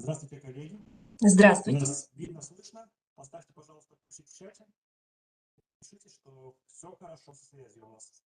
Здравствуйте, коллеги. Здравствуйте. Нас видно, слышно? Поставьте, пожалуйста, плюсик в чате. Пишите, что все хорошо со связью у вас.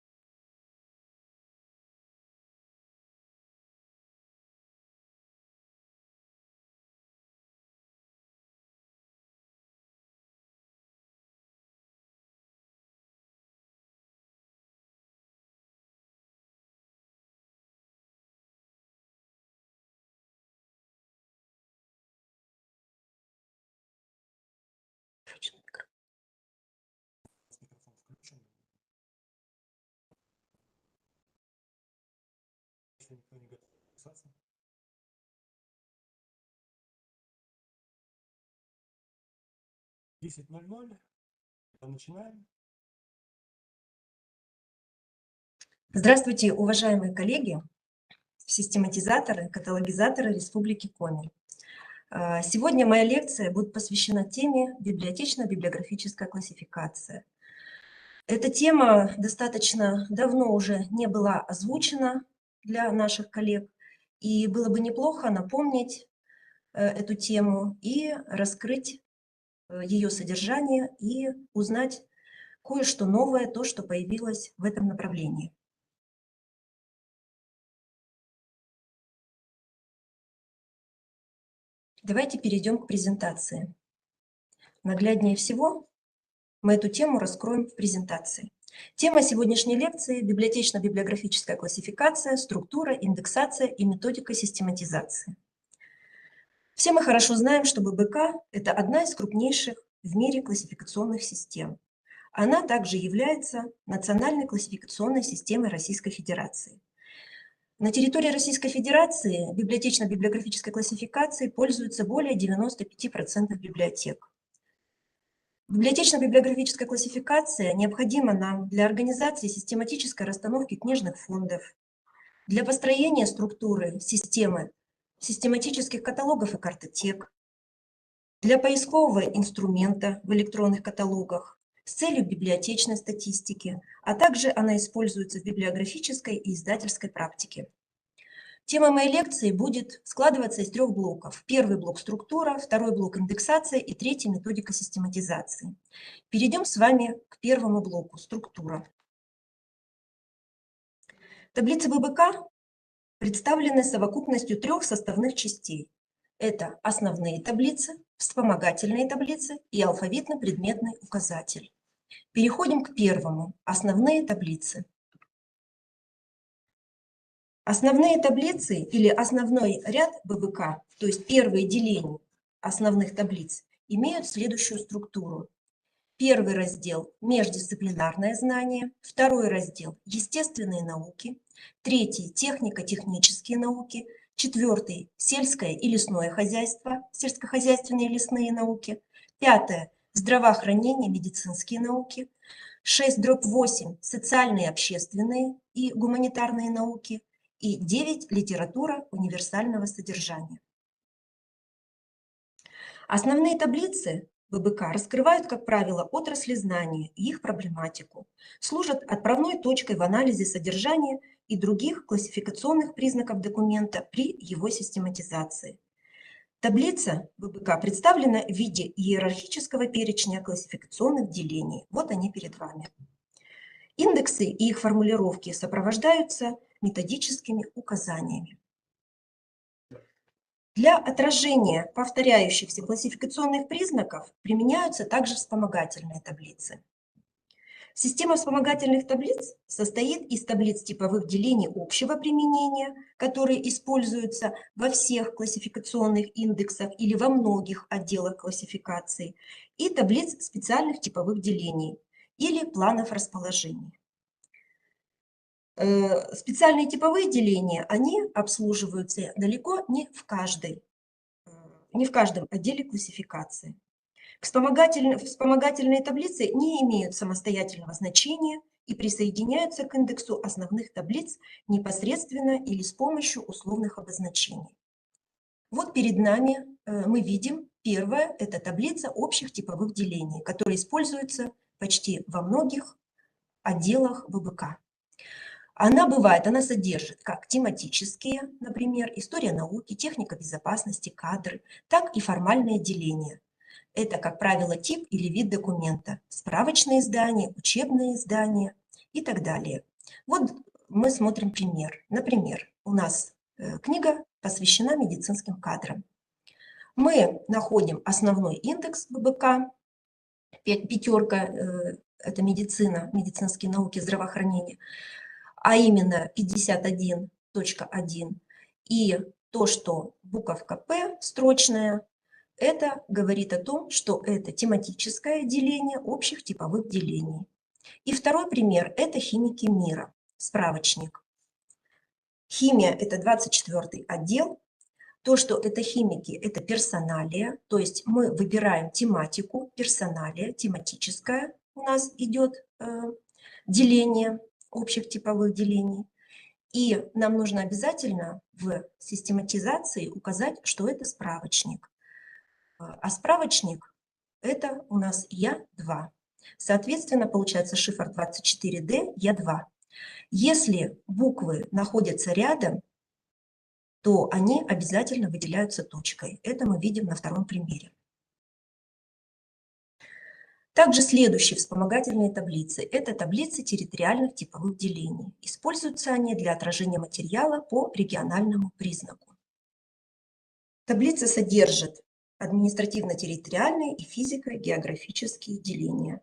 Микрофон включен. Если никто не готов записаться. Десять 10:00. Начинаем. Здравствуйте, уважаемые коллеги, систематизаторы, каталогизаторы Республики Коми. Сегодня моя лекция будет посвящена теме библиотечно-библиографическая классификация. Эта тема достаточно давно уже не была озвучена для наших коллег, и было бы неплохо напомнить эту тему и раскрыть ее содержание и узнать кое-что новое, то, что появилось в этом направлении. Давайте перейдем к презентации. Нагляднее всего мы эту тему раскроем в презентации. Тема сегодняшней лекции – библиотечно-библиографическая классификация, структура, индексация и методика систематизации. Все мы хорошо знаем, что ББК – это одна из крупнейших в мире классификационных систем. Она также является национальной классификационной системой Российской Федерации. На территории Российской Федерации библиотечно-библиографической классификацией пользуются более 95% библиотек. Библиотечно-библиографическая классификация необходима нам для организации систематической расстановки книжных фондов, для построения структуры системы систематических каталогов и картотек, для поискового инструмента в электронных каталогах с целью библиотечной статистики, а также она используется в библиографической и издательской практике. Тема моей лекции будет складываться из 3 блоков. Первый блок – структура, второй блок – индексация и третий – методика систематизации. Перейдем с вами к первому блоку – структура. Таблицы ББК представлены совокупностью 3 составных частей. Это основные таблицы, вспомогательные таблицы и алфавитно-предметный указатель. Переходим к первому – основные таблицы. Основные таблицы или основной ряд ББК, то есть первые деления основных таблиц, имеют следующую структуру. Первый раздел – междисциплинарное знание, второй раздел – естественные науки, третий – технико-технические науки, четвертый – сельское и лесное хозяйство, сельскохозяйственные и лесные науки, пятое – здравоохранение, медицинские науки, 6/8 – социальные, общественные и гуманитарные науки, и 9 – литература универсального содержания. Основные таблицы ББК раскрывают, как правило, отрасли знания и их проблематику, служат отправной точкой в анализе содержания и других классификационных признаков документа при его систематизации. Таблица ББК представлена в виде иерархического перечня классификационных делений. Вот они перед вами. Индексы и их формулировки сопровождаются методическими указаниями. Для отражения повторяющихся классификационных признаков применяются также вспомогательные таблицы. Система вспомогательных таблиц состоит из таблиц типовых делений общего применения, которые используются во всех классификационных индексах или во многих отделах классификации, и таблиц специальных типовых делений или планов расположения. Специальные типовые деления, они обслуживаются далеко не в каждом отделе классификации. Вспомогательные таблицы не имеют самостоятельного значения и присоединяются к индексу основных таблиц непосредственно или с помощью условных обозначений. Вот перед нами мы видим первое – это таблица общих типовых делений, которая используется почти во многих отделах ББК. Она содержит как тематические, например, история науки, техника безопасности, кадры, так и формальное деление. Это, как правило, тип или вид документа, справочные издания, учебные издания и так далее. Вот мы смотрим пример. Например, у нас книга посвящена медицинским кадрам. Мы находим основной индекс ББК, пятерка, это медицина, медицинские науки, здравоохранение, а именно 51.1. И то, что буковка П строчная, это говорит о том, что это тематическое деление общих типовых делений. И второй пример – это химики мира, справочник. Химия – это 24-й отдел. То, что это химики, это персоналия, то есть мы выбираем тематику, персоналия, тематическая у нас идет деление общих типовых делений. И нам нужно обязательно в систематизации указать, что это справочник. А справочник – это у нас Я2. Соответственно, получается шифр 24D, Я2. Если буквы находятся рядом, то они обязательно выделяются точкой. Это мы видим на втором примере. Также следующие вспомогательные таблицы – это таблицы территориальных типовых делений. Используются они для отражения материала по региональному признаку. Таблица содержит административно-территориальные и физико-географические деления.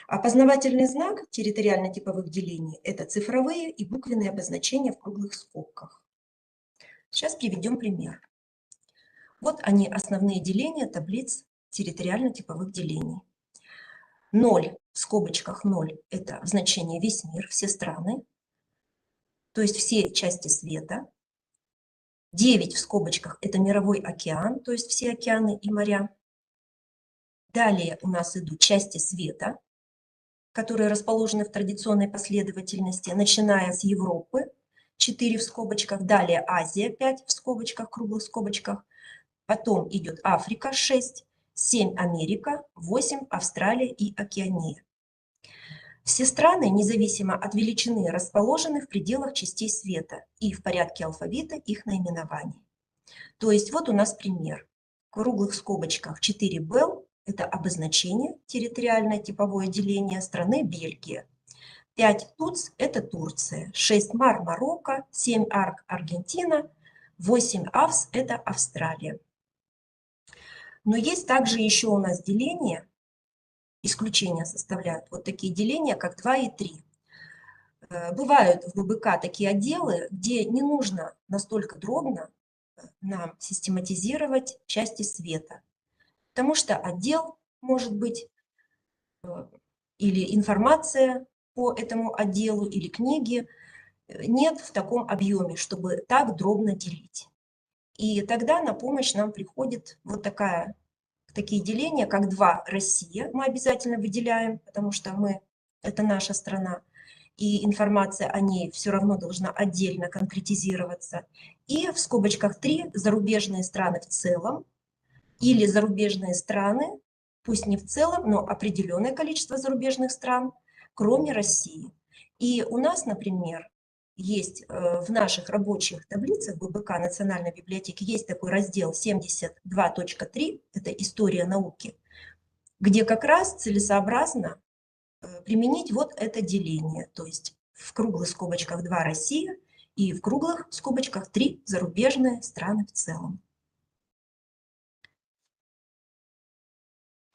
Опознавательный знак территориально-типовых делений – это цифровые и буквенные обозначения в круглых скобках. Сейчас приведем пример. Вот они, основные деления таблиц территориально-типовых делений. 0 в скобочках 0 – это значение весь мир, все страны, то есть все части света. 9 в скобочках – это мировой океан, то есть все океаны и моря. Далее у нас идут части света, которые расположены в традиционной последовательности, начиная с Европы, 4 в скобочках, далее Азия, 5 в скобочках, круглых скобочках, потом идет Африка, 6, 7 Америка, 8 Австралия и Океания. Все страны, независимо от величины, расположены в пределах частей света и в порядке алфавита их наименований. То есть вот у нас пример. В круглых скобочках 4 Бел – это обозначение, территориальное типовое деление страны Бельгия. 5 Туц – это Турция, 6 Мар – Марокко, 7 Арк – Аргентина, 8 Авс – это Австралия. Но есть также еще у нас деления, исключения составляют вот такие деления, как 2 и 3. Бывают в ББК такие отделы, где не нужно настолько дробно нам систематизировать части света, потому что отдел может быть или информация по этому отделу, или книги нет в таком объеме, чтобы так дробно делить. И тогда на помощь нам приходит вот такие деления, как 2 Россия, мы обязательно выделяем, потому что это наша страна, и информация о ней все равно должна отдельно конкретизироваться. И в скобочках 3 зарубежные страны в целом, или зарубежные страны, пусть не в целом, но определенное количество зарубежных стран, кроме России. И у нас, например, есть в наших рабочих таблицах ББК Национальной библиотеки есть такой раздел 72.3, это история науки, где как раз целесообразно применить вот это деление, то есть в круглых скобочках 2 Россия и в круглых скобочках 3 зарубежные страны в целом.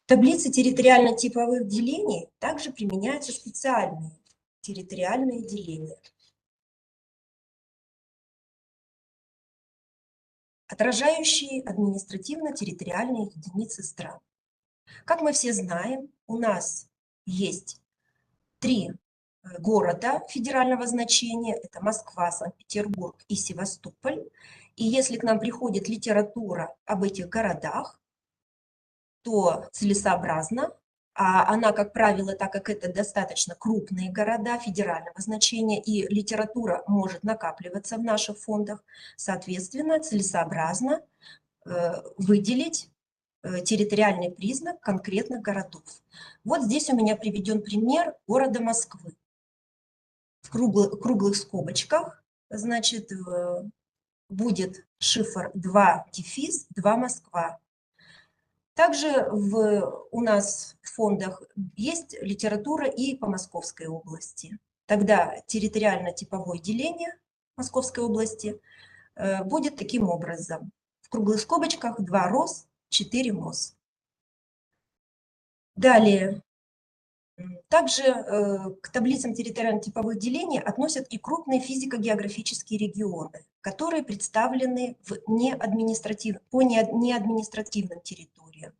В таблице территориально-типовых делений также применяются специальные территориальные деления, отражающие административно-территориальные единицы стран. Как мы все знаем, у нас есть 3 города федерального значения, это Москва, Санкт-Петербург и Севастополь. И если к нам приходит литература об этих городах, то целесообразно, а она, как правило, так как это достаточно крупные города федерального значения, и литература может накапливаться в наших фондах, соответственно, целесообразно выделить территориальный признак конкретных городов. Вот здесь у меня приведен пример города Москвы. в круглых скобочках, значит, будет шифр 2-2 Москва. Также у нас в фондах есть литература и по Московской области. Тогда территориально-типовое деление Московской области будет таким образом. В круглых скобочках 2 РОС, 4 МОС. Далее. Также к таблицам территориально-типовых делений относят и крупные физико-географические регионы, которые представлены по неадминистративным территориям,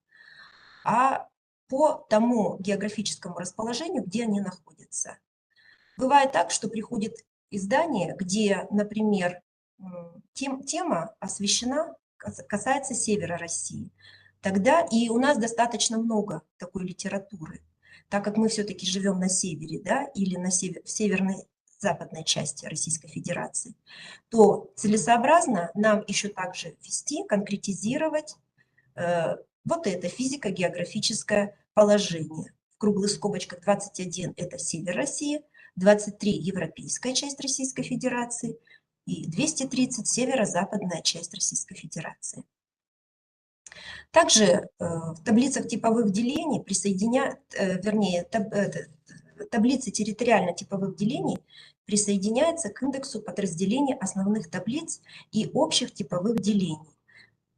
а по тому географическому расположению, где они находятся. Бывает так, что приходит издание, где, например, тема освещена, касается севера России. Тогда и у нас достаточно много такой литературы, так как мы все-таки живем на севере, да, или в северной западной части Российской Федерации, то целесообразно нам еще также вести, конкретизировать вот это физико-географическое положение. В круглых скобочках 21 – это север России, 23 – европейская часть Российской Федерации и 230 – северо-западная часть Российской Федерации. Также в таблицах типовых делений таблицы территориально-типовых делений присоединяются к индексу подразделений основных таблиц и общих типовых делений.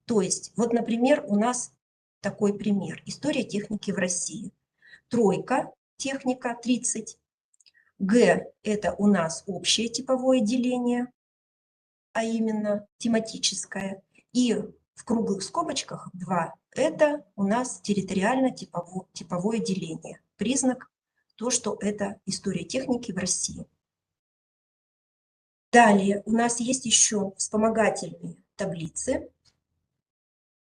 То есть, вот, например, у нас такой пример. История техники в России. Тройка, техника 30. Г – это у нас общее типовое деление, а именно тематическое. И в круглых скобочках 2 – это у нас территориально-типовое деление. Признак то, что это история техники в России. Далее у нас есть еще вспомогательные таблицы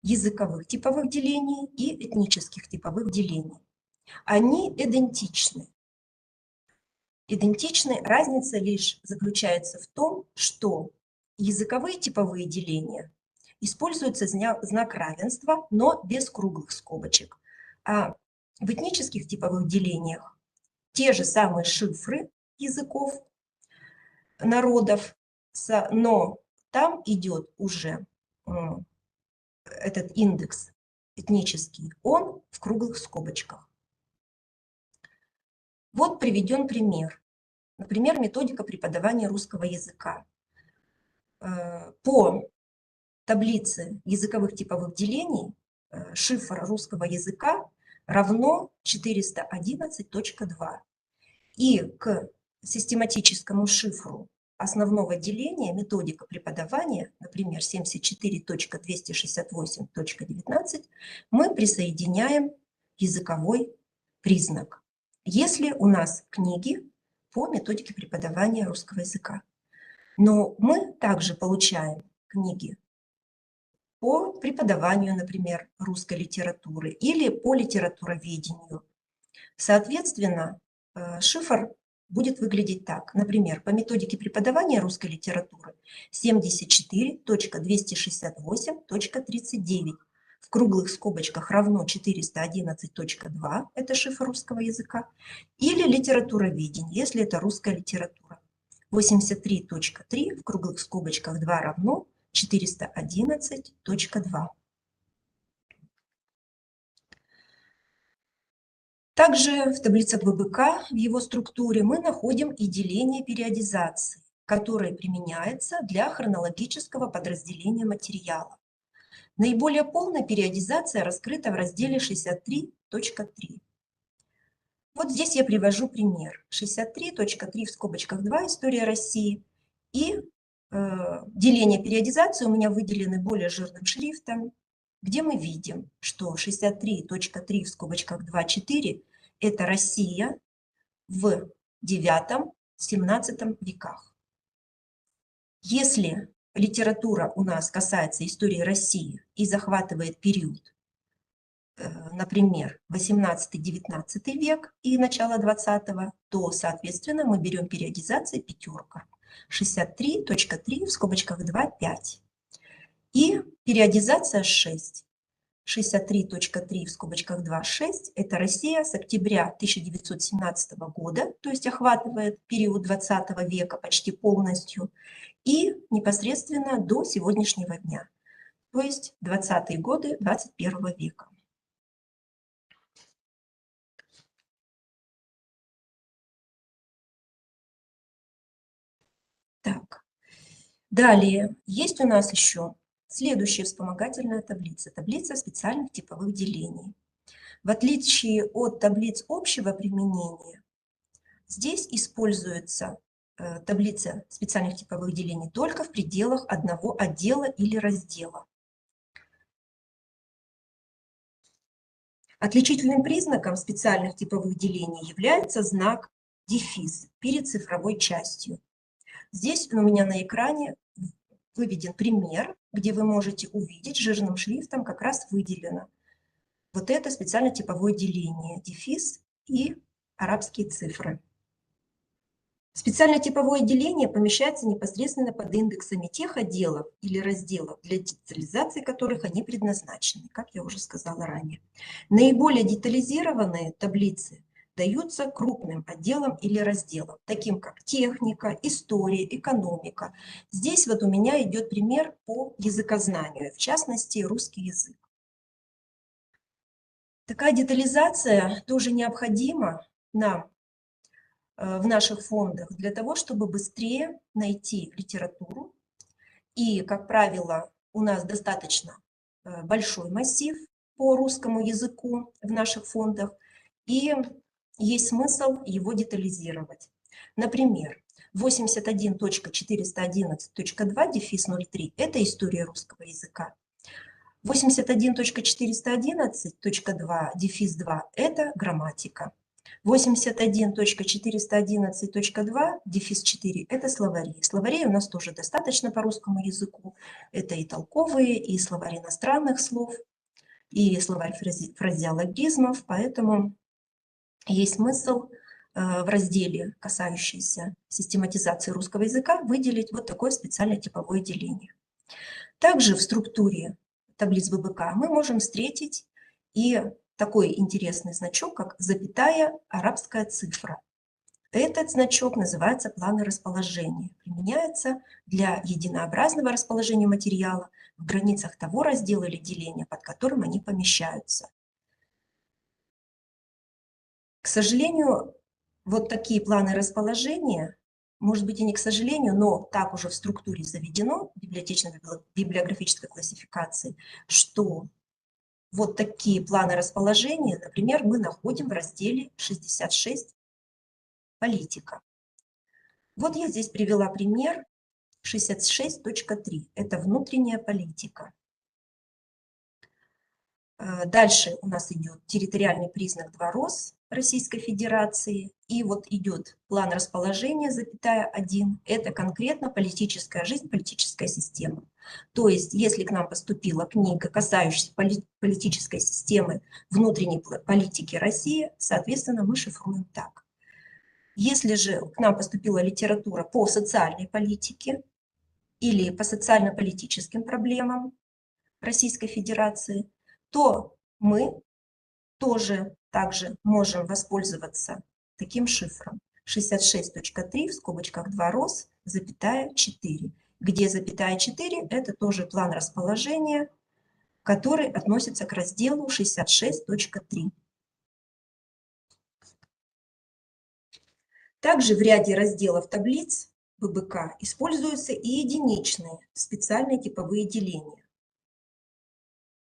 языковых типовых делений и этнических типовых делений. Они идентичны. Разница лишь заключается в том, что языковые типовые деления используется знак равенства, но без круглых скобочек. А в этнических типовых делениях те же самые шифры языков, народов, но там идет уже этот индекс этнический, он в круглых скобочках. Вот приведен пример. Например, методика преподавания русского языка. По таблице языковых типовых делений шифр русского языка равно 411.2. И к систематическому шифру основного деления методика преподавания, например, 74.268.19, мы присоединяем языковой признак, если у нас книги по методике преподавания русского языка. Но мы также получаем книги по преподаванию, например, русской литературы или по литературоведению. Соответственно, шифр будет выглядеть так. Например, по методике преподавания русской литературы 74.268.39 в круглых скобочках равно 411.2, это шифр русского языка, или литературоведение, если это русская литература. 83.3 в круглых скобочках 2 равно 411.2. Также в таблицах ВБК, в его структуре, мы находим и деление периодизации, которое применяется для хронологического подразделения материала. Наиболее полная периодизация раскрыта в разделе 63.3. Вот здесь я привожу пример. 63.3 в скобочках 2 «История России». И деление периодизации у меня выделены более жирным шрифтом, где мы видим, что 63.3 в скобочках 2.4 – это Россия в IX-XVII веках. Если литература у нас касается истории России и захватывает период, например, 18-19 век и начало 20-го, то, соответственно, мы берем периодизацию пятерка. 63.3 в скобочках 2, 5. И периодизация 6. 63.3 в скобочках 2.6 – это Россия с октября 1917 года, то есть охватывает период 20 века почти полностью, и непосредственно до сегодняшнего дня, то есть 20-е годы 21 века. Так, далее есть у нас еще следующая вспомогательная таблица, таблица специальных типовых делений. В отличие от таблиц общего применения, здесь используется таблица специальных типовых делений только в пределах одного отдела или раздела. Отличительным признаком специальных типовых делений является знак дефис перед цифровой частью. Здесь у меня на экране выведен пример, где вы можете увидеть жирным шрифтом как раз выделено вот это специально типовое деление, дефис и арабские цифры. Специальное типовое деление помещается непосредственно под индексами тех отделов или разделов, для детализации которых они предназначены, как я уже сказала ранее. Наиболее детализированные таблицы даются крупным отделам или разделам, таким как техника, история, экономика. Здесь вот у меня идет пример по языкознанию, в частности, русский язык. Такая детализация тоже необходима нам в наших фондах для того, чтобы быстрее найти литературу. И, как правило, у нас достаточно большой массив по русскому языку в наших фондах, и есть смысл его детализировать. Например, 81.411.2 дефис 03 – это история русского языка. 81.411.2 дефис 2 – это грамматика. 81.411.2 дефис 4 – это словари. Словарей у нас тоже достаточно по русскому языку. Это и толковые, и словарь иностранных слов, и словарь фразеологизмов. Поэтому есть смысл в разделе, касающийся систематизации русского языка, выделить вот такое специальное типовое деление. Также в структуре таблиц ББК мы можем встретить и такой интересный значок, как запятая арабская цифра. Этот значок называется планы расположения. Применяется для единообразного расположения материала в границах того раздела или деления, под которым они помещаются. К сожалению, вот такие планы расположения, может быть и не к сожалению, но так уже в структуре заведено в библиографической классификации, что вот такие планы расположения, например, мы находим в разделе 66 «Политика». Вот я здесь привела пример 66.3. Это внутренняя политика. Дальше у нас идет территориальный признак 2 РОС Российской Федерации. И вот идет план расположения, запятая 1. Это конкретно политическая жизнь, политическая система. То есть, если к нам поступила книга, касающаяся политической системы внутренней политики России, соответственно, мы шифруем так. Если же к нам поступила литература по социальной политике или по социально-политическим проблемам Российской Федерации, то мы тоже также можем воспользоваться таким шифром 66.3 в скобочках 2 РОС, запятая 4, где запятая 4 – это тоже план расположения, который относится к разделу 66.3. Также в ряде разделов таблиц ББК используются и единичные специальные типовые деления,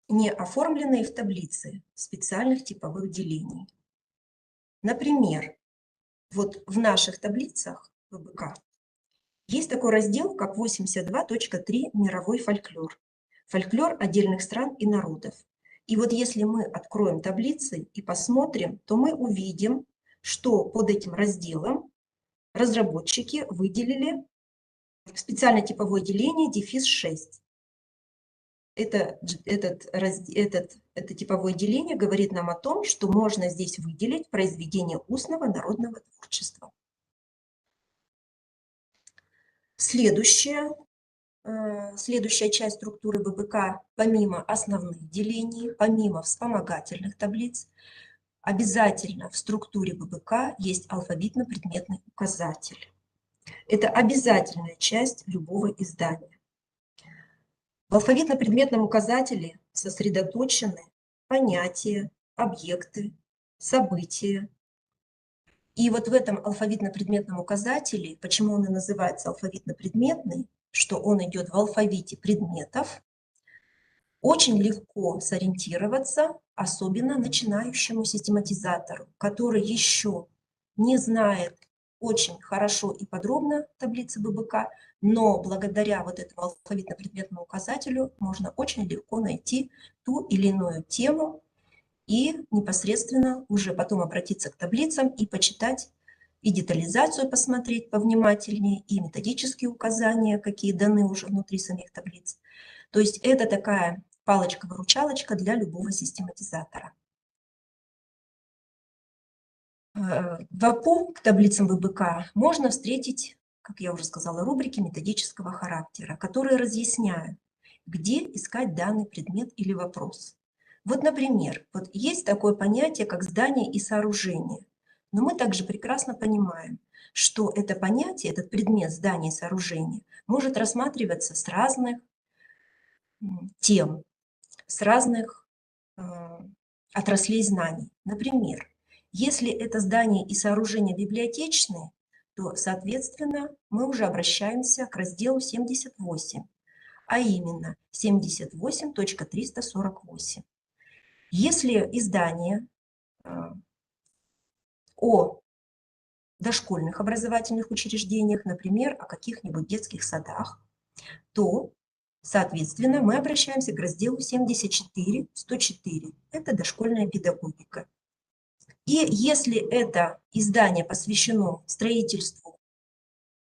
не оформленные в таблице специальных типовых делений. Например, вот в наших таблицах ББК есть такой раздел, как 82.3 «Мировой фольклор». Фольклор отдельных стран и народов. И вот если мы откроем таблицы и посмотрим, то мы увидим, что под этим разделом разработчики выделили специальное типовое деление дефис 6. Это типовое деление говорит нам о том, что можно здесь выделить произведение устного народного творчества. Следующее следующая часть структуры ББК, помимо основных делений, помимо вспомогательных таблиц, обязательно в структуре ББК есть алфавитно-предметный указатель. Это обязательная часть любого издания. В алфавитно-предметном указателе сосредоточены понятия, объекты, события. И вот в этом алфавитно-предметном указателе, почему он и называется алфавитно-предметный, что он идет в алфавите предметов, очень легко сориентироваться, особенно начинающему систематизатору, который еще не знает очень хорошо и подробно таблицы ББК, но благодаря вот этому алфавитно-предметному указателю можно очень легко найти ту или иную тему и непосредственно уже потом обратиться к таблицам и почитать, и детализацию посмотреть повнимательнее, и методические указания, какие даны уже внутри самих таблиц. То есть это такая палочка-выручалочка для любого систематизатора. В АПУ к таблицам ВБК можно встретить, как я уже сказала, рубрики методического характера, которые разъясняют, где искать данный предмет или вопрос. Вот, например, вот есть такое понятие, как здание и сооружение. Но мы также прекрасно понимаем, что это понятие, этот предмет здания и сооружения может рассматриваться с разных тем, с разных отраслей знаний. Например, если это здание и сооружения библиотечные, то, соответственно, мы уже обращаемся к разделу 78, а именно 78.348. Если издание о дошкольных образовательных учреждениях, например, о каких-нибудь детских садах, то, соответственно, мы обращаемся к разделу 74.104. Это дошкольная педагогика. И если это издание посвящено строительству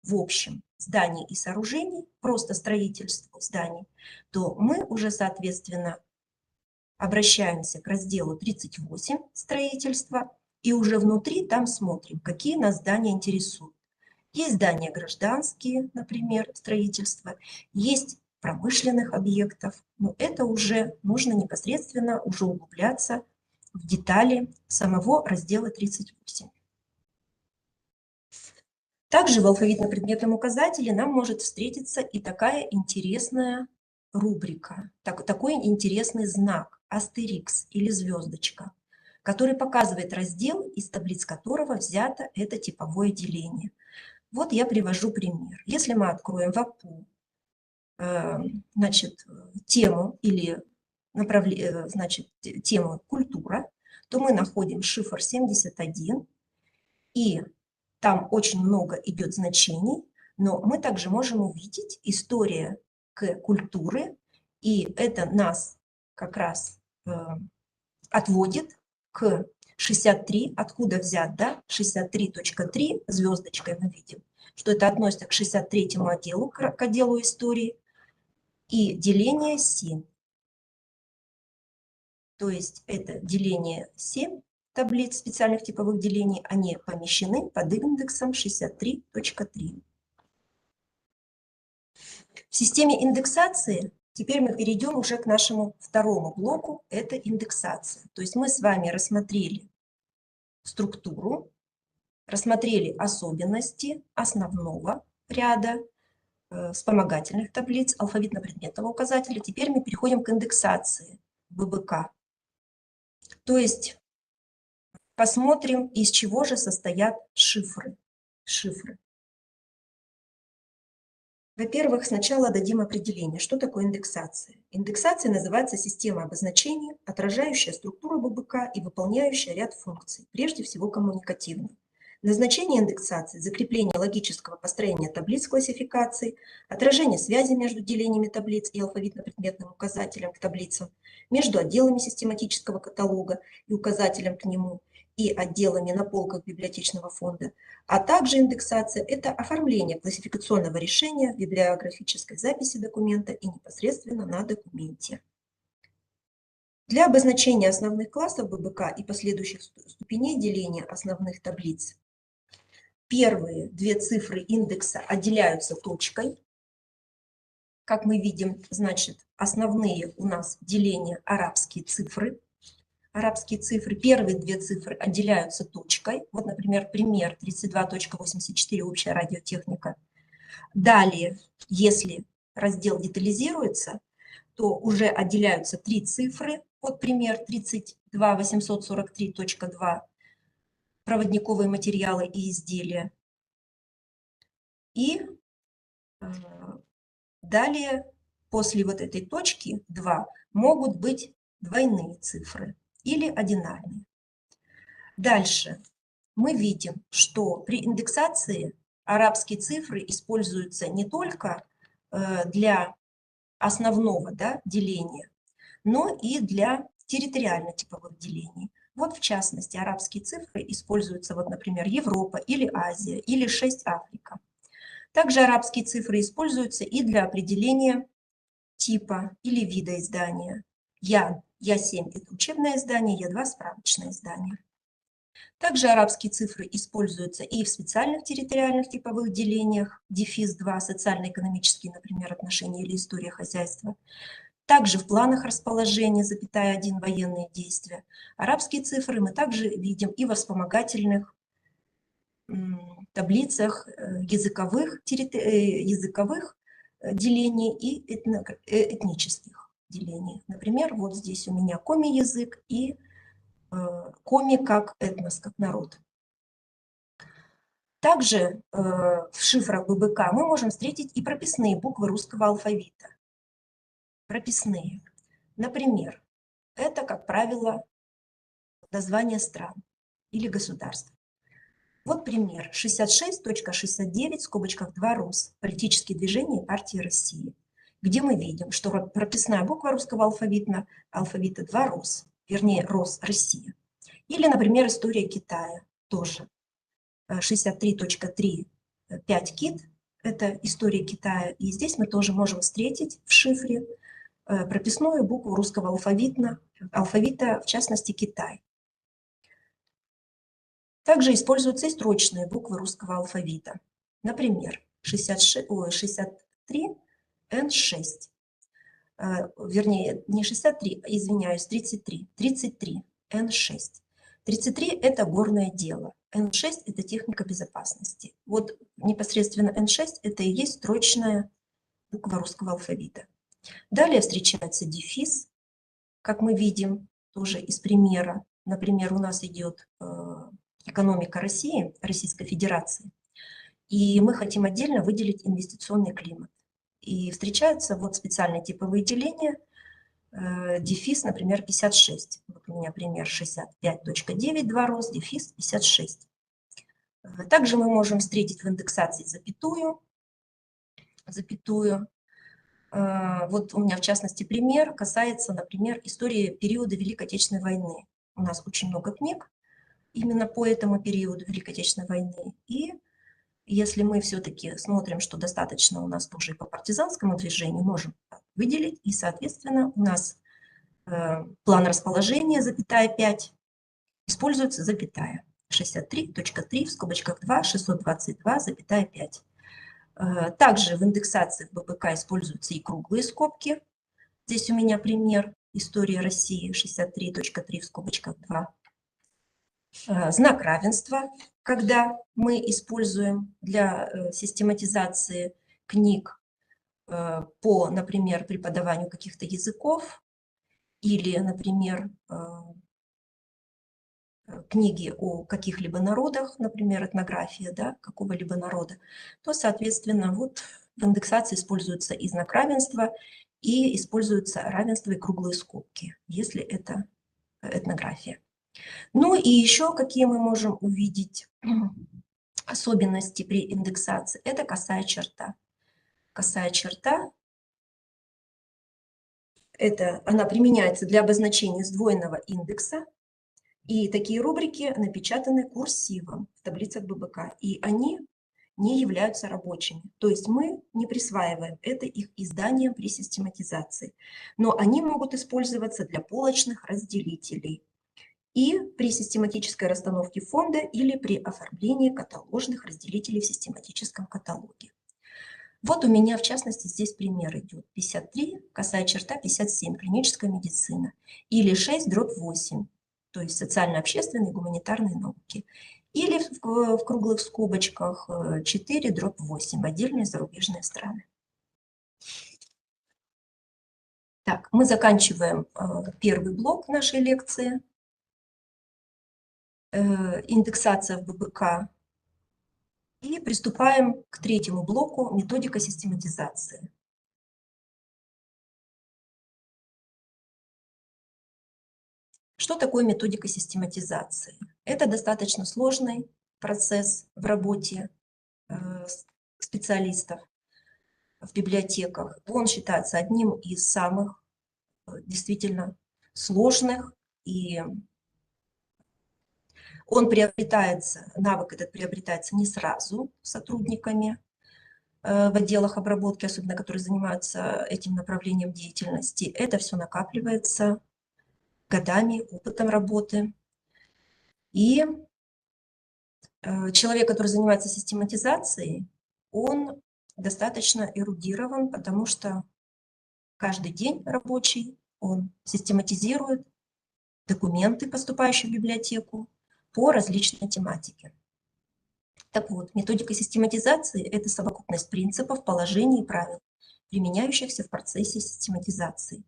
в общем зданий и сооружений, просто строительству зданий, то мы уже, соответственно, обращаемся к разделу 38 «Строительство», и уже внутри там смотрим, какие нас здания интересуют. Есть здания гражданские, например, строительство, есть промышленных объектов, но это уже нужно непосредственно уже углубляться в детали самого раздела 38. Также в алфавитно-предметном указателе нам может встретиться и такая интересная рубрика, такой интересный знак, астерикс или звездочка, который показывает раздел, из таблиц которого взято это типовое деление. Вот я привожу пример. Если мы откроем в АПУ, значит, тему или значит, тему «Культура», то мы находим шифр 71, и там очень много идет значений, но мы также можем увидеть история к культуре, и это нас как раз отводит к 63, откуда взят, да, 63.3 звездочкой мы видим, что это относится к 63-му отделу, к отделу истории, и деление 7. То есть это деление 7 таблиц специальных типовых делений, они помещены под индексом 63.3. В системе индексации теперь мы перейдем уже к нашему второму блоку, это индексация. То есть мы с вами рассмотрели структуру, рассмотрели особенности основного ряда, вспомогательных таблиц, алфавитно-предметного указателя. Теперь мы переходим к индексации ББК. То есть посмотрим, из чего же состоят шифры. Во-первых, сначала дадим определение, что такое индексация. Индексация называется система обозначений, отражающая структуру ББК и выполняющая ряд функций, прежде всего коммуникативных. Назначение индексации – закрепление логического построения таблиц классификации, отражение связи между делениями таблиц и алфавитно-предметным указателем к таблицам, между отделами систематического каталога и указателем к нему, и отделами на полках библиотечного фонда, а также индексация – это оформление классификационного решения в библиографической записи документа и непосредственно на документе. Для обозначения основных классов ББК и последующих ступеней деления основных таблиц первые две цифры индекса отделяются точкой, как мы видим, значит, основные у нас деления арабские цифры. Арабские цифры, первые две цифры отделяются точкой. Вот, например, пример 32.84 общая радиотехника. Далее, если раздел детализируется, то уже отделяются три цифры. Вот пример 32843.2 проводниковые материалы и изделия. И далее, после вот этой точки 2, могут быть двойные цифры или одинарные. Дальше мы видим, что при индексации арабские цифры используются не только для основного, да, деления, но и для территориально-типовых делений. Вот в частности арабские цифры используются, вот, например, Европа или Азия или 6 Африка. Также арабские цифры используются и для определения типа или вида издания. Я7 – это учебное издание, Я2 – справочное издание. Также арабские цифры используются и в специальных территориальных типовых делениях, дефис 2, социально-экономические, например, отношения или история хозяйства. Также в планах расположения, запятая 1, военные действия. Арабские цифры мы также видим и во вспомогательных таблицах языковых делений и этнических делений. Например, вот здесь у меня коми-язык и коми как этнос, как народ. Также в шифрах ББК мы можем встретить и прописные буквы русского алфавита. Прописные. Например, это, как правило, названия стран или государств. Вот пример. 66.69, в скобочках 2 РОС. Политические движения партии России. Где мы видим, что прописная буква русского алфавита 2 РОС. Вернее, РОС Россия. Или, например, история Китая. Тоже 63.3, 5 КИТ. Это история Китая. И здесь мы тоже можем встретить в шифре прописную букву русского алфавита, в частности, Китай. Также используются и строчные буквы русского алфавита. Например, 63 N6. Вернее, не 63, извиняюсь, 33. 33 N6. 33 – это горное дело. N6 – это техника безопасности. Вот непосредственно N6 – это и есть строчная буква русского алфавита. Далее встречается дефис, как мы видим тоже из примера. Например, у нас идет экономика России, Российской Федерации, и мы хотим отдельно выделить инвестиционный климат. И встречаются вот специальные типовые деления, дефис, например, 56. Вот у меня пример 65.9, 2 РОС, дефис 56. Также мы можем встретить в индексации запятую. Вот у меня, в частности, пример касается, например, истории периода Великой Отечественной войны. У нас очень много книг именно по этому периоду Великой Отечественной войны. И если мы все-таки смотрим, что достаточно у нас тоже и по партизанскому движению, можем выделить. И, соответственно, у нас план расположения, запятая 5, используется запятая. 63.3, в скобочках 2, 622, запятая 5. Также в индексации в ББК используются и круглые скобки. Здесь у меня пример история России 63.3 в скобочках 2. Знак равенства, когда мы используем для систематизации книг по, например, преподаванию каких-то языков или, например, книги о каких-либо народах, например, этнография, да, какого-либо народа, то, соответственно, вот в индексации используется и знак равенства, и используются равенство и круглые скобки, если это этнография. Ну и еще какие мы можем увидеть особенности при индексации. Это косая черта. Косая черта, она применяется для обозначения сдвоенного индекса. И такие рубрики напечатаны курсивом в таблицах ББК, и они не являются рабочими. То есть мы не присваиваем это их изданиям при систематизации, но они могут использоваться для полочных разделителей и при систематической расстановке фонда или при оформлении каталожных разделителей в систематическом каталоге. Вот у меня, в частности, здесь пример идет. 53, косая черта, 57, клиническая медицина. Или 6/8, то есть социально-общественные гуманитарные науки. Или в круглых скобочках 4/8, отдельные зарубежные страны. Так, мы заканчиваем первый блок нашей лекции. Индексация в ББК. И приступаем к третьему блоку методика систематизации. Что такое методика систематизации? Это достаточно сложный процесс в работе специалистов в библиотеках. Он считается одним из самых действительно сложных, и он приобретается, навык этот приобретается не сразу сотрудниками в отделах обработки, особенно которые занимаются этим направлением деятельности. Это все накапливается годами, опытом работы. И человек, который занимается систематизацией, он достаточно эрудирован, потому что каждый день рабочий он систематизирует документы, поступающие в библиотеку, по различной тематике. Так вот, методика систематизации – это совокупность принципов, положений и правил, применяющихся в процессе систематизации.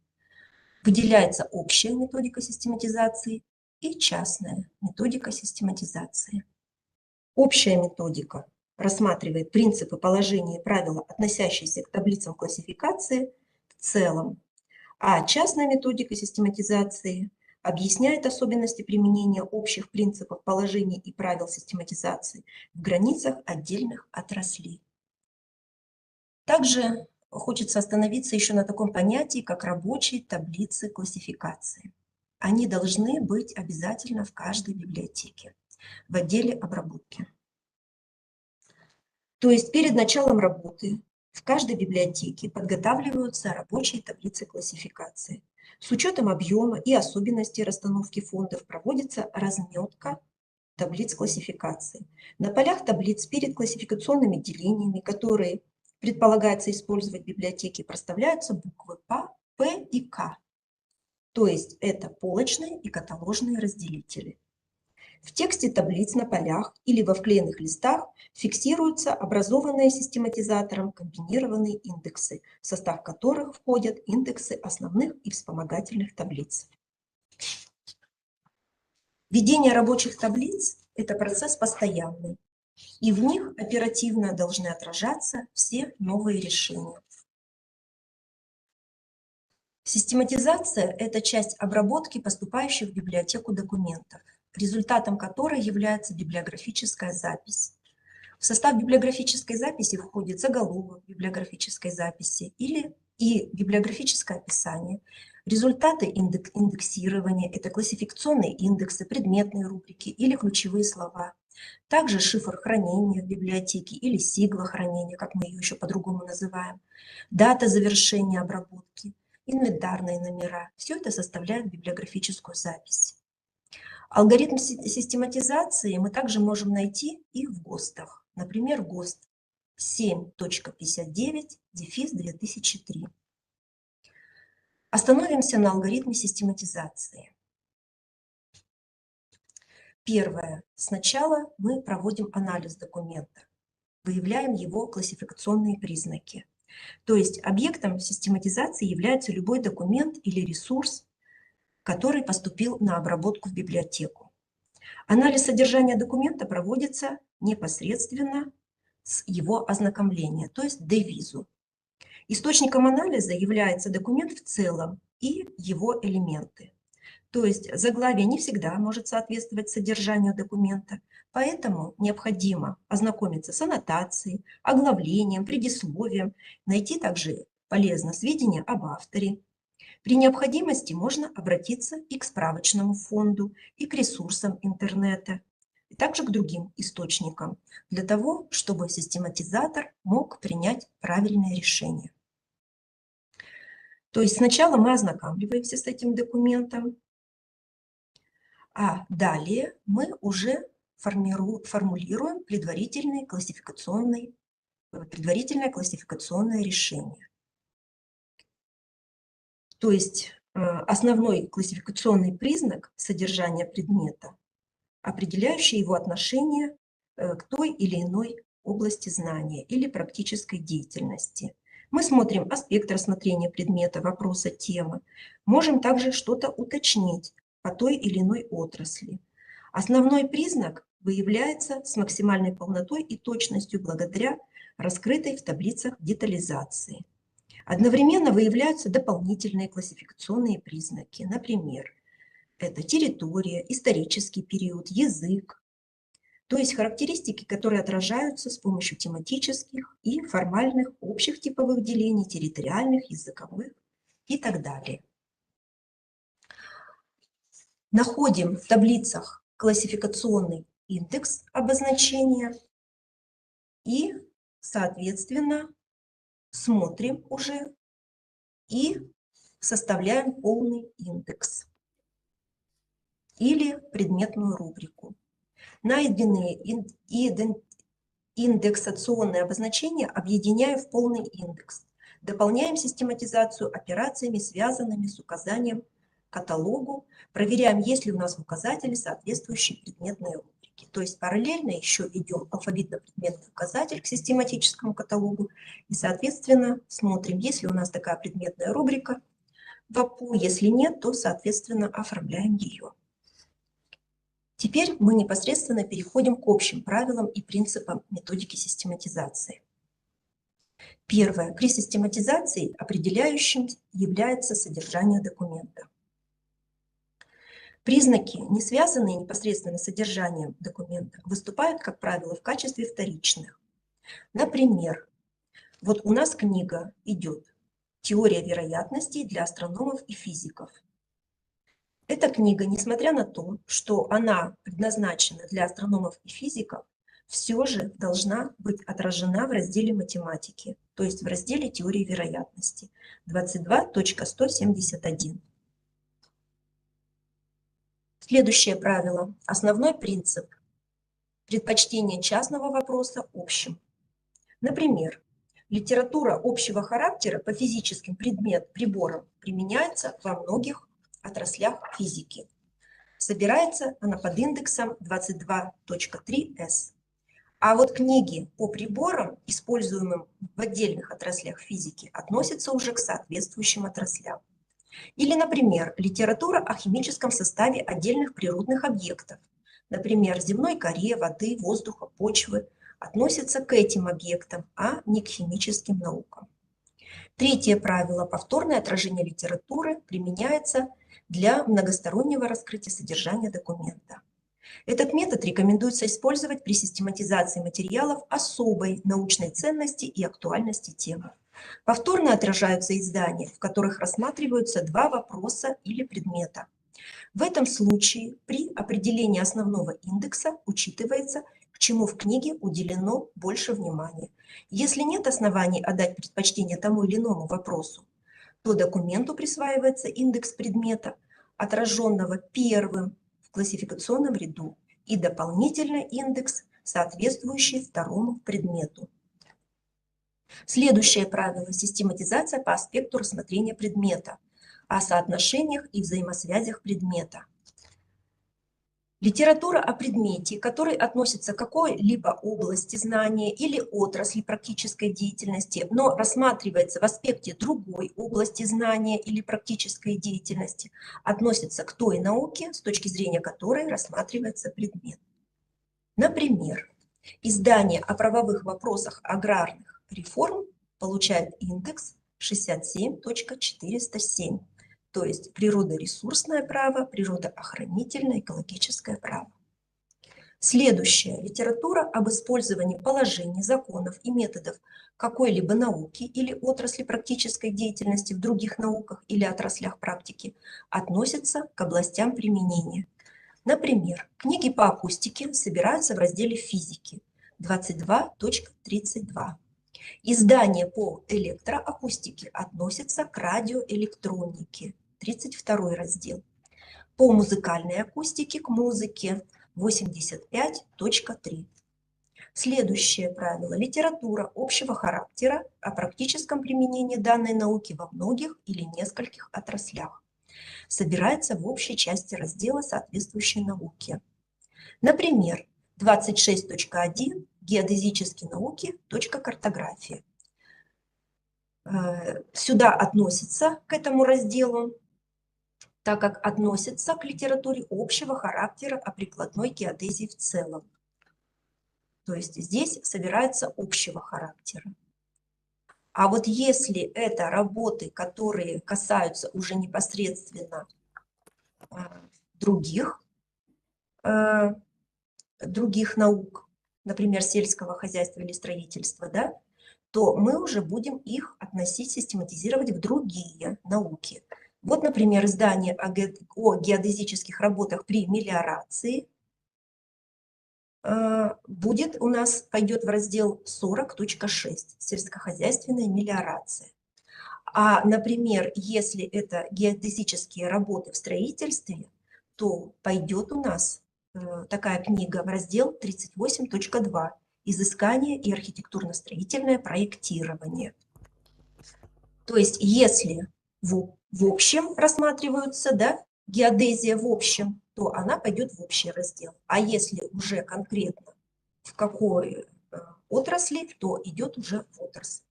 Выделяется общая методика систематизации и частная методика систематизации. Общая методика рассматривает принципы, положения и правила, относящиеся к таблицам классификации в целом, а частная методика систематизации объясняет особенности применения общих принципов, положений и правил систематизации в границах отдельных отраслей. Также хочется остановиться еще на таком понятии, как рабочие таблицы классификации. Они должны быть обязательно в каждой библиотеке, в отделе обработки. То есть перед началом работы в каждой библиотеке подготавливаются рабочие таблицы классификации. С учетом объема и особенностей расстановки фондов проводится разметка таблиц классификации. На полях таблиц перед классификационными делениями, которые предполагается использовать в библиотеке, проставляются буквы П и К. То есть это полочные и каталожные разделители. В тексте таблиц на полях или во вклеенных листах фиксируются образованные систематизатором комбинированные индексы, в состав которых входят индексы основных и вспомогательных таблиц. Ведение рабочих таблиц – это процесс постоянный, и в них оперативно должны отражаться все новые решения. Систематизация – это часть обработки поступающих в библиотеку документов, результатом которой является библиографическая запись. В состав библиографической записи входит заголовок библиографической записи и библиографическое описание, результаты индексирования – это классификационные индексы, предметные рубрики или ключевые слова. Также шифр хранения в библиотеке или сигла хранения, как мы ее еще по-другому называем, дата завершения обработки, инвентарные номера. Все это составляет библиографическую запись. Алгоритм систематизации мы также можем найти и в ГОСТах. Например, ГОСТ 7.59-2003. Остановимся на алгоритме систематизации. Первое. Сначала мы проводим анализ документа, выявляем его классификационные признаки. То есть объектом систематизации является любой документ или ресурс, который поступил на обработку в библиотеку. Анализ содержания документа проводится непосредственно с его ознакомления, то есть девизу. Источником анализа является документ в целом и его элементы. То есть заглавие не всегда может соответствовать содержанию документа, поэтому необходимо ознакомиться с аннотацией, оглавлением, предисловием, найти также полезно сведения об авторе. При необходимости можно обратиться и к справочному фонду, и к ресурсам интернета, и также к другим источникам, для того, чтобы систематизатор мог принять правильное решение. То есть сначала мы ознакомливаемся с этим документом, а далее мы уже формулируем предварительный классификационный предварительное классификационное решение. То есть основной классификационный признак содержания предмета, определяющий его отношение к той или иной области знания или практической деятельности. Мы смотрим аспект рассмотрения предмета, вопроса, темы. Можем также что-то уточнить по той или иной отрасли. Основной признак выявляется с максимальной полнотой и точностью благодаря раскрытой в таблицах детализации. Одновременно выявляются дополнительные классификационные признаки. Например, это территория, исторический период, язык. То есть характеристики, которые отражаются с помощью тематических и формальных общих типовых делений, территориальных, языковых и так далее. Находим в таблицах классификационный индекс обозначения и, соответственно, смотрим уже и составляем полный индекс или предметную рубрику. Найденные индексационные обозначения объединяем в полный индекс. Дополняем систематизацию операциями, связанными с указанием каталогу. Проверяем, есть ли у нас в указателе соответствующие предметные рубрики. То есть параллельно еще ведем алфавитно-предметный указатель к систематическому каталогу. И, соответственно, смотрим, есть ли у нас такая предметная рубрика в АПУ. Если нет, то, соответственно, оформляем ее. Теперь мы непосредственно переходим к общим правилам и принципам методики систематизации. Первое. При систематизации определяющим является содержание документа. Признаки, не связанные непосредственно с содержанием документа, выступают, как правило, в качестве вторичных. Например, вот у нас книга идет «Теория вероятностей для астрономов и физиков». Эта книга, несмотря на то, что она предназначена для астрономов и физиков, все же должна быть отражена в разделе математики, то есть в разделе теории вероятности 22.171. Следующее правило. Основной принцип. Предпочтение частного вопроса общим. Например, литература общего характера по физическим приборам применяется во многих отраслях физики. Собирается она под индексом 22.3С. А вот книги по приборам, используемым в отдельных отраслях физики, относятся уже к соответствующим отраслям. Или, например, литература о химическом составе отдельных природных объектов, например, земной коре, воды, воздуха, почвы, относятся к этим объектам, а не к химическим наукам. Третье правило. Повторное отражение литературы применяется для многостороннего раскрытия содержания документа. Этот метод рекомендуется использовать при систематизации материалов особой научной ценности и актуальности темы. Повторно отражаются издания, в которых рассматриваются два вопроса или предмета. В этом случае при определении основного индекса учитывается, к чему в книге уделено больше внимания. Если нет оснований отдать предпочтение тому или иному вопросу, то документу присваивается индекс предмета, отраженного первым в классификационном ряду, и дополнительный индекс, соответствующий второму предмету. Следующее правило – систематизация по аспекту рассмотрения предмета, о соотношениях и взаимосвязях предмета. Литература о предмете, который относится к какой-либо области знания или отрасли практической деятельности, но рассматривается в аспекте другой области знания или практической деятельности, относится к той науке, с точки зрения которой рассматривается предмет. Например, издание о правовых вопросах аграрных реформ получает индекс 67.407. То есть природоресурсное право, природоохранительное, экологическое право. Следующее. Литература об использовании положений, законов и методов какой-либо науки или отрасли практической деятельности в других науках или отраслях практики относится к областям применения. Например, книги по акустике собираются в разделе физики 22.32. Издания по электроакустике относятся к радиоэлектронике, 32 раздел. По музыкальной акустике к музыке 85.3. Следующее правило. Литература общего характера о практическом применении данной науки во многих или нескольких отраслях. Собирается в общей части раздела соответствующей науки. Например, 26.1 геодезические науки, картография. Сюда относится к этому разделу, так как относится к литературе общего характера о прикладной геодезии в целом. То есть здесь собирается общего характера. А вот если это работы, которые касаются уже непосредственно других наук, например, сельского хозяйства или строительства, да, то мы уже будем их относить, систематизировать в другие науки. Вот, например, издание о геодезических работах при мелиорации будет у нас, пойдет в раздел 40.6 «Сельскохозяйственная мелиорация». А, например, если это геодезические работы в строительстве, то пойдет у нас такая книга в раздел 38.2 «Изыскание и архитектурно-строительное проектирование». То есть если в общем рассматриваются, да, геодезия в общем, то она пойдет в общий раздел. А если уже конкретно в какой отрасли, то идет уже в отрасль.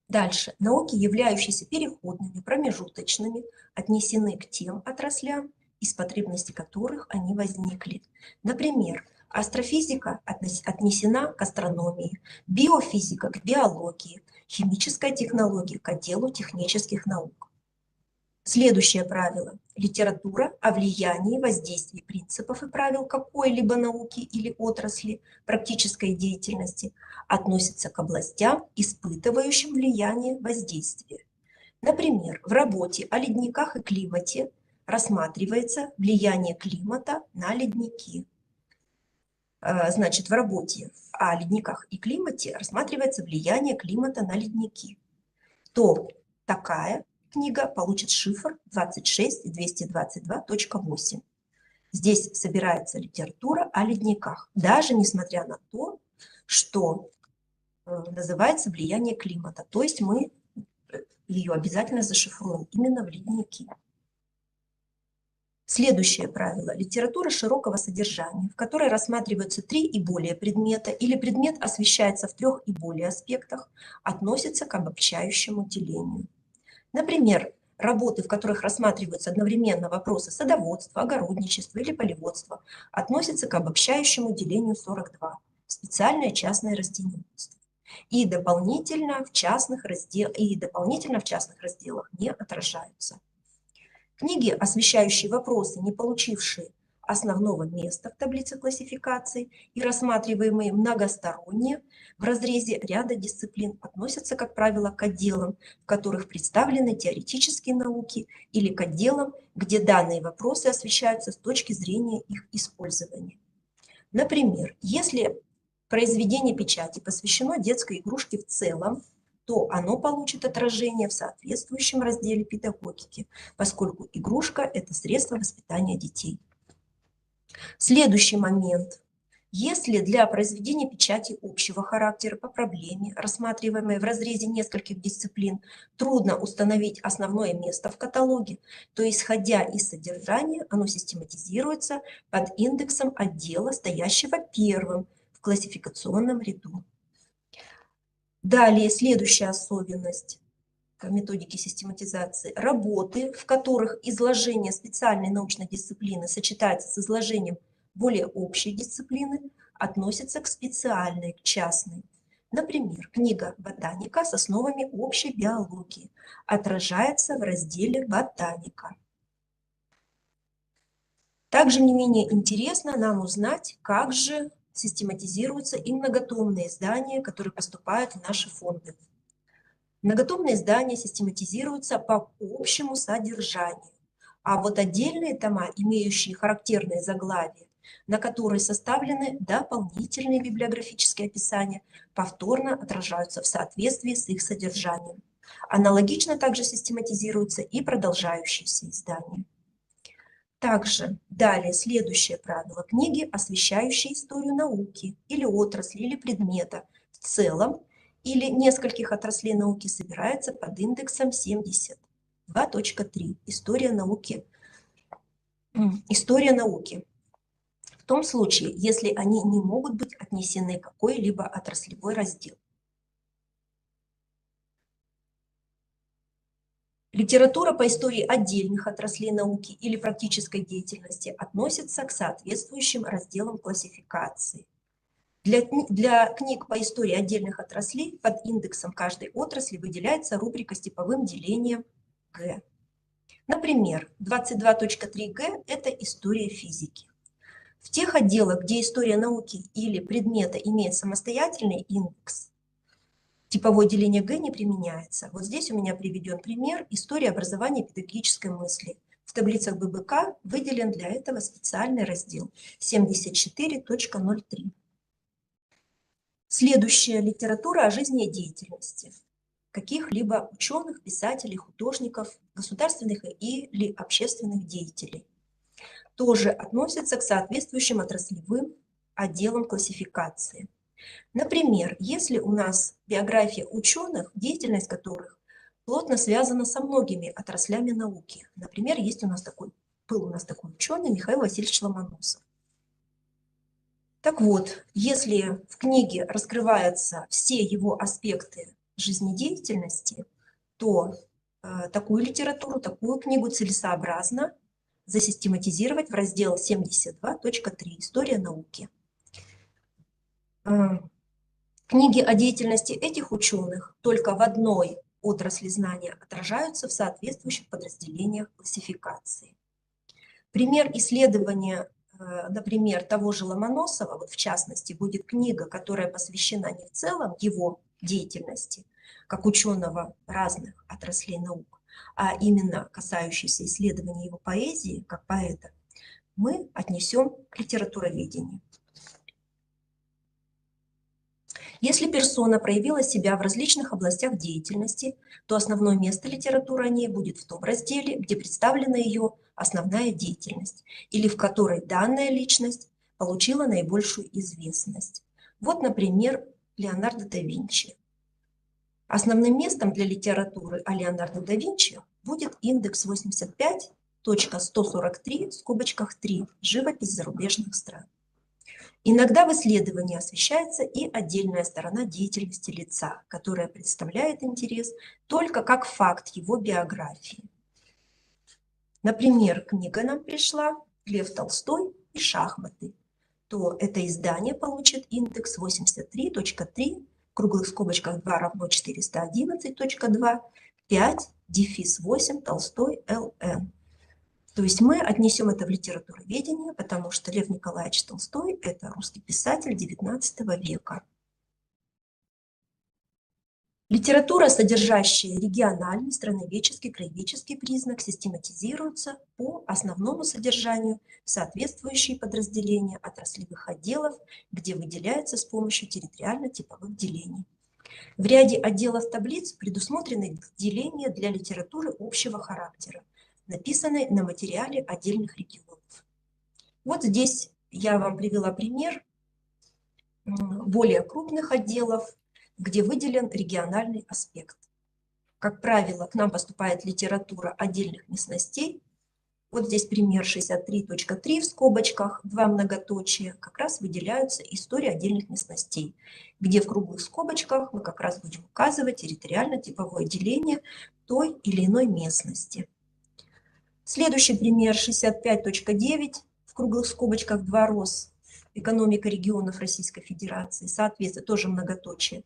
Дальше. Науки, являющиеся переходными, промежуточными, отнесены к тем отраслям, из потребностей которых они возникли. Например, астрофизика отнесена к астрономии, биофизика к биологии, химическая технология к отделу технических наук. Следующее правило. Литература о влиянии, воздействии принципов и правил какой-либо науки или отрасли практической деятельности относится к областям, испытывающим влияние воздействия. Например, в работе о ледниках и климате рассматривается влияние климата на ледники. Значит, в работе о ледниках и климате рассматривается влияние климата на ледники. То такая книга получит шифр 26222.8. Здесь собирается литература о ледниках, даже несмотря на то, что называется влияние климата. То есть мы ее обязательно зашифруем именно в ледники. Следующее правило. Литература широкого содержания, в которой рассматриваются 3 и более предмета или предмет освещается в 3 и более аспектах, относится к обобщающему делению. Например, работы, в которых рассматриваются одновременно вопросы садоводства, огородничества или полеводства, относятся к обобщающему делению 42 – специальное частное растениеводство. И дополнительно в частных разделах не отражаются. Книги, освещающие вопросы, не получившие основного места в таблице классификации и рассматриваемые многосторонне в разрезе ряда дисциплин, относятся, как правило, к отделам, в которых представлены теоретические науки, или к отделам, где данные вопросы освещаются с точки зрения их использования. Например, если произведение печати посвящено детской игрушке в целом, то оно получит отражение в соответствующем разделе педагогики, поскольку игрушка – это средство воспитания детей. Следующий момент. Если для произведения печати общего характера по проблеме, рассматриваемой в разрезе нескольких дисциплин, трудно установить основное место в каталоге, то, исходя из содержания, оно систематизируется под индексом отдела, стоящего первым в классификационном ряду. Далее, следующая особенность методики систематизации. Работы, в которых изложение специальной научной дисциплины сочетается с изложением более общей дисциплины, относятся к специальной, к частной. Например, книга «Ботаника» с основами общей биологии отражается в разделе «Ботаника». Также не менее интересно нам узнать, как же систематизируются и многотомные издания, которые поступают в наши фонды. Многотомные издания систематизируются по общему содержанию, а вот отдельные тома, имеющие характерные заглавия, на которые составлены дополнительные библиографические описания, повторно отражаются в соответствии с их содержанием. Аналогично также систематизируются и продолжающиеся издания. Также далее следующее правило. Книги, освещающие историю науки или отрасли, или предмета в целом, или нескольких отраслей науки, собираются под индексом 72.3. История науки. История науки. В том случае, если они не могут быть отнесены к какой-либо отраслевой раздел. Литература по истории отдельных отраслей науки или практической деятельности относится к соответствующим разделам классификации. Для книг по истории отдельных отраслей под индексом каждой отрасли выделяется рубрика с типовым делением Г. Например, 22.3 Г – это история физики. В тех отделах, где история науки или предмета имеет самостоятельный индекс, типовое деление Г не применяется. Вот здесь у меня приведен пример истории образования педагогической мысли. В таблицах ББК выделен для этого специальный раздел 74.03. Следующая литература о жизнедеятельности каких-либо ученых, писателей, художников, государственных или общественных деятелей. Тоже относится к соответствующим отраслевым отделам классификации. Например, если у нас биография ученых, деятельность которых плотно связана со многими отраслями науки. Например, был у нас такой ученый Михаил Васильевич Ломоносов. Так вот, если в книге раскрываются все его аспекты жизнедеятельности, то такую литературу, такую книгу целесообразно засистематизировать в раздел 72.3 «История науки». Книги о деятельности этих ученых только в одной отрасли знания отражаются в соответствующих подразделениях классификации. Пример исследования, например, того же Ломоносова, вот в частности, будет книга, которая посвящена не в целом его деятельности, как ученого разных отраслей наук, а именно касающейся исследования его поэзии, как поэта, мы отнесем к литературоведению. Если персона проявила себя в различных областях деятельности, то основное место литературы о ней будет в том разделе, где представлена ее основная деятельность, или в которой данная личность получила наибольшую известность. Вот, например, Леонардо да Винчи. Основным местом для литературы о Леонардо да Винчи будет индекс 85.143 в скобочках 3 «Живопись зарубежных стран». Иногда в исследовании освещается и отдельная сторона деятельности лица, которая представляет интерес только как факт его биографии. Например, книга нам пришла «Лев Толстой и шахматы», то это издание получит индекс 83.3, в круглых скобочках 2 равно 411.2, 5-8 Толстой ЛН. То есть мы отнесем это в литературоведение, потому что Лев Николаевич Толстой – это русский писатель XIX века. Литература, содержащая региональный, страноведческий, краеведческий признак, систематизируется по основному содержанию в соответствующие подразделения отраслевых отделов, где выделяется с помощью территориально-типовых делений. В ряде отделов таблиц предусмотрены деления для литературы общего характера, написанной на материале отдельных регионов. Вот здесь я вам привела пример более крупных отделов, где выделен региональный аспект. Как правило, к нам поступает литература отдельных местностей. Вот здесь пример 63.3 в скобочках, 2 многоточия, как раз выделяются истории отдельных местностей, где в круглых скобочках мы как раз будем указывать территориально-типовое деление той или иной местности. Следующий пример 65.9 в круглых скобочках 2 РОС, экономика регионов Российской Федерации, соответственно, тоже многоточие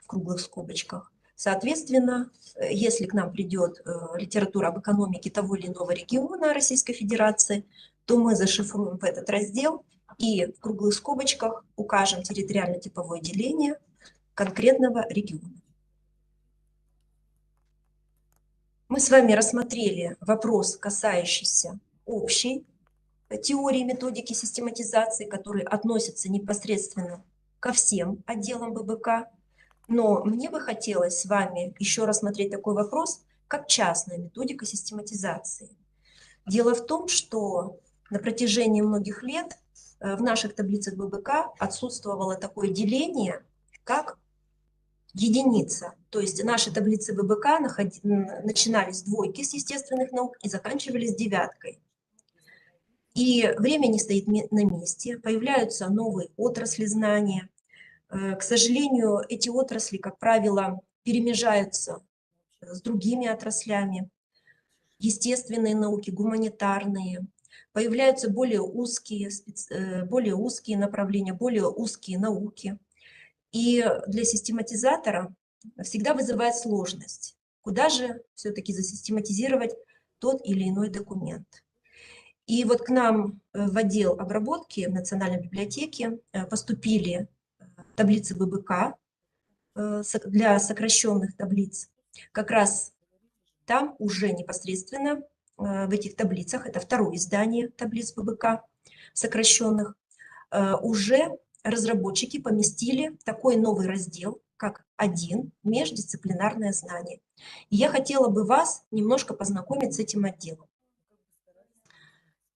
в круглых скобочках. Соответственно, если к нам придет литература об экономике того или иного региона Российской Федерации, то мы зашифруем в этот раздел и в круглых скобочках укажем территориально-типовое деление конкретного региона. Мы с вами рассмотрели вопрос, касающийся общей теории методики систематизации, которые относятся непосредственно ко всем отделам ББК. Но мне бы хотелось с вами еще рассмотреть такой вопрос, как частная методика систематизации. Дело в том, что на протяжении многих лет в наших таблицах ББК отсутствовало такое деление, как единица. То есть наши таблицы ББК начинались с двойки с естественных наук и заканчивались девяткой. И время не стоит на месте, появляются новые отрасли знания. К сожалению, эти отрасли, как правило, перемежаются с другими отраслями. Естественные науки, гуманитарные. Появляются более узкие направления, более узкие науки. И для систематизатора всегда вызывает сложность. Куда же все-таки засистематизировать тот или иной документ? И вот к нам в отдел обработки в Национальной библиотеке поступили таблицы ББК для сокращенных таблиц. Как раз там уже непосредственно в этих таблицах, это второе издание таблиц ББК сокращенных, уже разработчики поместили такой новый раздел, как 1 междисциплинарное знание. И я хотела бы вас немножко познакомить с этим отделом.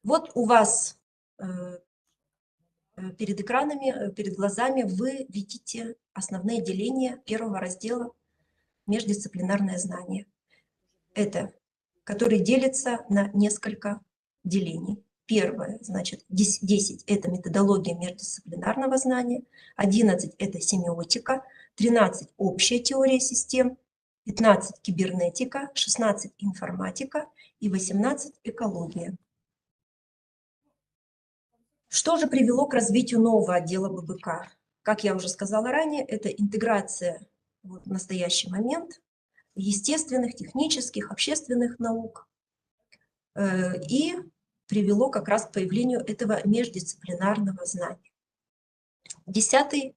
Вот у вас перед экранами, перед глазами вы видите основные деления первого раздела междисциплинарное знание. Это, который делится на несколько делений. Первое, значит, 10 – это методология междисциплинарного знания, 11 – это семиотика, 13 – общая теория систем, 15 – кибернетика, 16 – информатика и 18 – экология. Что же привело к развитию нового отдела ББК? Как я уже сказала ранее, это интеграция в настоящий момент естественных, технических, общественных наук и привело как раз к появлению этого междисциплинарного знания. 10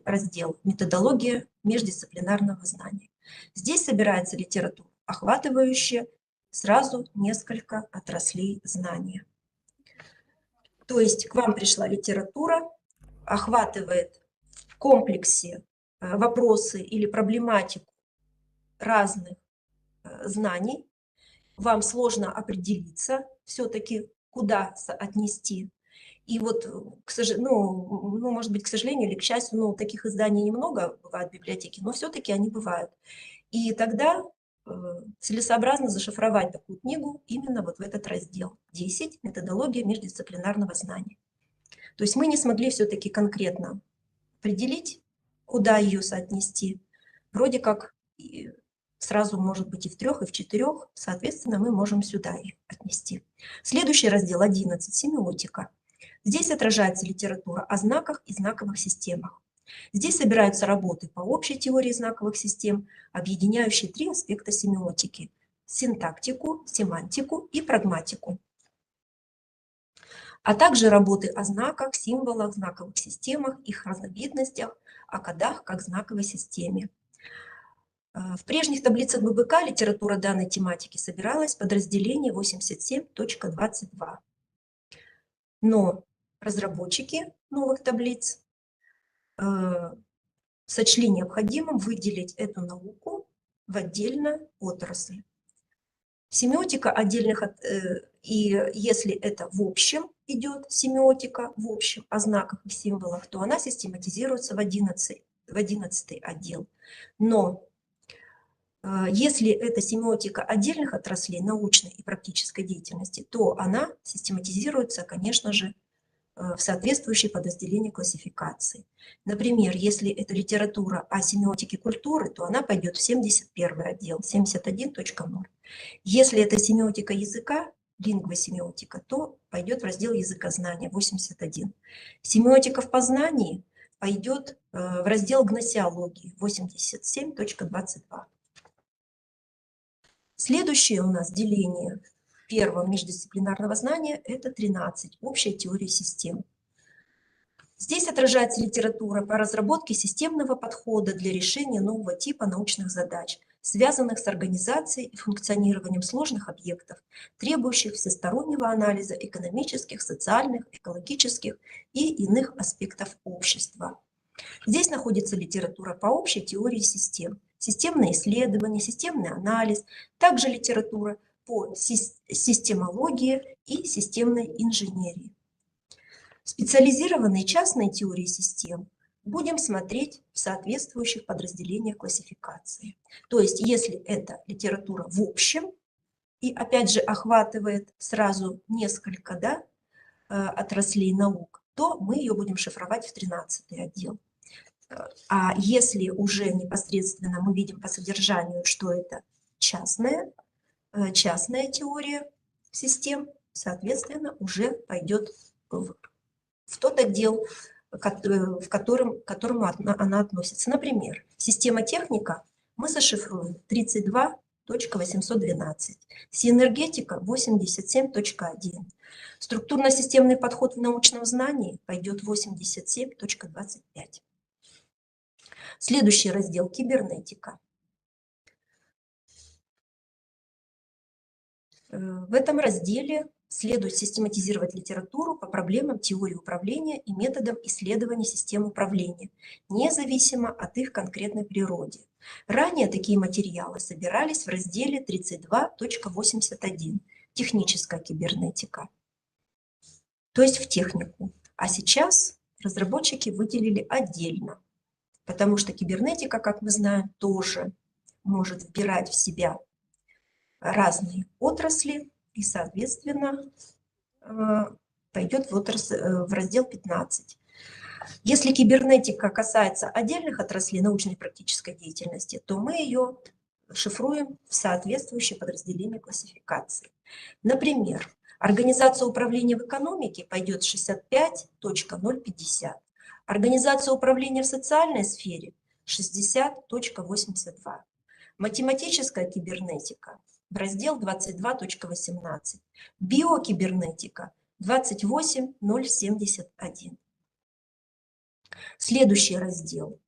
раздел – методология междисциплинарного знания. Здесь собирается литература, охватывающая сразу несколько отраслей знания. То есть к вам пришла литература, охватывает в комплексе вопросы или проблематику разных знаний. Вам сложно определиться все-таки, куда отнести. И вот, может быть, к сожалению или к счастью, таких изданий немного бывает в библиотеке, но все-таки они бывают. И тогда целесообразно зашифровать такую книгу именно вот в этот раздел 10 «Методология междисциплинарного знания». То есть мы не смогли все-таки конкретно определить, куда ее соотнести. Вроде как сразу может быть и в 3, и в 4, соответственно, мы можем сюда ее отнести. Следующий раздел 11 – семиотика. Здесь отражается литература о знаках и знаковых системах. Здесь собираются работы по общей теории знаковых систем, объединяющие 3 аспекта семиотики – синтактику, семантику и прагматику. А также работы о знаках, символах, знаковых системах, их разновидностях, о кодах как знаковой системе. В прежних таблицах ББК литература данной тематики собиралась в подразделении 87.22. Но разработчики новых таблиц сочли необходимым выделить эту науку в отдельную отрасль. Семиотика отдельных, и если это в общем идет семиотика, в общем о знаках и символах, то она систематизируется в 11 отдел. Но если это семиотика отдельных отраслей научной и практической деятельности, то она систематизируется, конечно же, в соответствующие подразделения классификации. Например, если это литература о семиотике культуры, то она пойдет в 71 отдел, 71.0. Если это семиотика языка, лингвосемиотика, то пойдет в раздел языкознания, 81. Семиотика в познании пойдет в раздел гносеологии, 87.22. Следующее у нас деление первого междисциплинарного знания – это 13, общая теория систем. Здесь отражается литература по разработке системного подхода для решения нового типа научных задач, связанных с организацией и функционированием сложных объектов, требующих всестороннего анализа экономических, социальных, экологических и иных аспектов общества. Здесь находится литература по общей теории систем, системные исследования, системный анализ, также литература по системологии и системной инженерии. Специализированные частные теории систем будем смотреть в соответствующих подразделениях классификации. То есть, если это литература в общем, и опять же охватывает сразу несколько отраслей наук, то мы ее будем шифровать в 13-й отдел. А если уже непосредственно мы видим по содержанию, что это частная теория систем, соответственно, уже пойдет в тот отдел, к которому она относится. Например, система техника мы зашифруем 32.812, синергетика 87.1, структурно-системный подход в научном знании пойдет 87.25. Следующий раздел – кибернетика. В этом разделе следует систематизировать литературу по проблемам теории управления и методам исследования систем управления, независимо от их конкретной природы. Ранее такие материалы собирались в разделе 32.81 «Техническая кибернетика», то есть в технику. А сейчас разработчики выделили отдельно, потому что кибернетика, как мы знаем, тоже может вбирать в себя разные отрасли и, соответственно, пойдет в раздел 15. Если кибернетика касается отдельных отраслей научной и практической деятельности, то мы ее шифруем в соответствующее подразделение классификации. Например, организация управления в экономике пойдет 65.050, организация управления в социальной сфере 60.82, математическая кибернетика в раздел 22.18, биокибернетика 28.071. Следующий раздел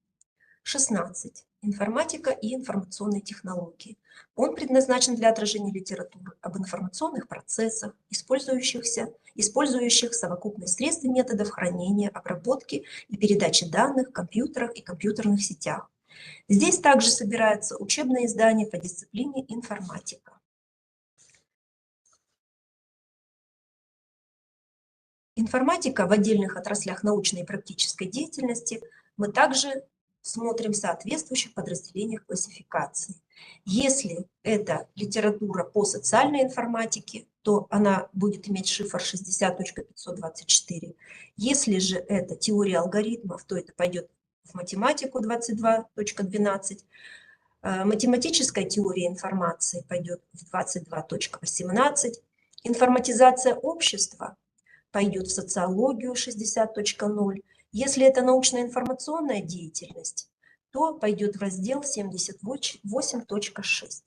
16. Информатика и информационные технологии. Он предназначен для отражения литературы об информационных процессах, использующих совокупность средств и методов хранения, обработки и передачи данных в компьютерах и компьютерных сетях. Здесь также собираются учебные издания по дисциплине информатика. Информатика в отдельных отраслях научной и практической деятельности мы также смотрим в соответствующих подразделениях классификации. Если это литература по социальной информатике, то она будет иметь шифр 60.524. Если же это теория алгоритмов, то это пойдет в математику 22.12. Математическая теория информации пойдет в 22.18. Информатизация общества пойдет в социологию 60.0. Если это научно-информационная деятельность, то пойдет в раздел 78.6.